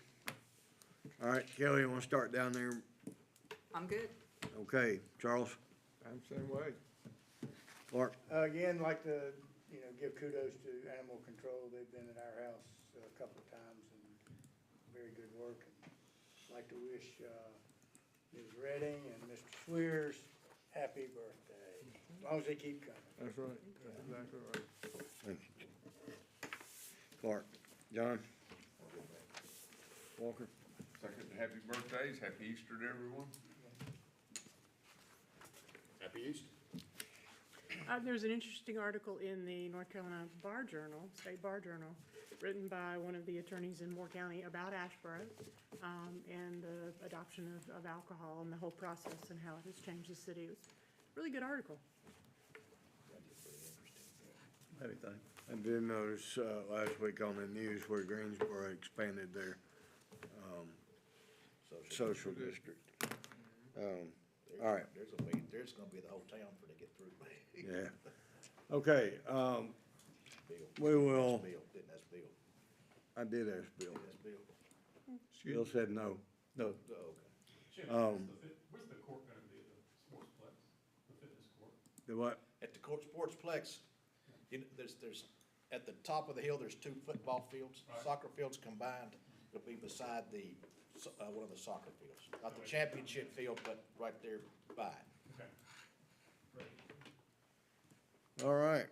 All right, Kelly, you wanna start down there? I'm good. Okay, Charles? I'm the same way. Clark? Again, like to, give kudos to Animal Control. They've been at our house a couple of times and very good work. And like to wish, Ms. Redding and Mr. Swears happy birthday. As long as they keep coming. That's right, that's exactly right. Thank you. Clark, John? Walker? Second, happy birthdays, happy Easter to everyone. Happy Easter. There's an interesting article in the North Carolina Bar Journal, State Bar Journal, written by one of the attorneys in Moore County about Asheboro, and the adoption of alcohol and the whole process and how it has changed the city. It was a really good article. Anything? I did notice, last week on the news where Greensboro expanded their, social district. All right. There's gonna be the whole town before they get through. Yeah. Okay, we will, Didn't ask Bill. I did ask Bill. Ask Bill. Bill said no. No. Oh, okay. Where's the court gonna be, the sportsplex, the fitness court? The what? At the court sportsplex, there's, at the top of the hill, there's 2 football fields, soccer fields combined. It'll be beside one of the soccer fields. Not the championship field, but right there by it. Okay. Great. All right.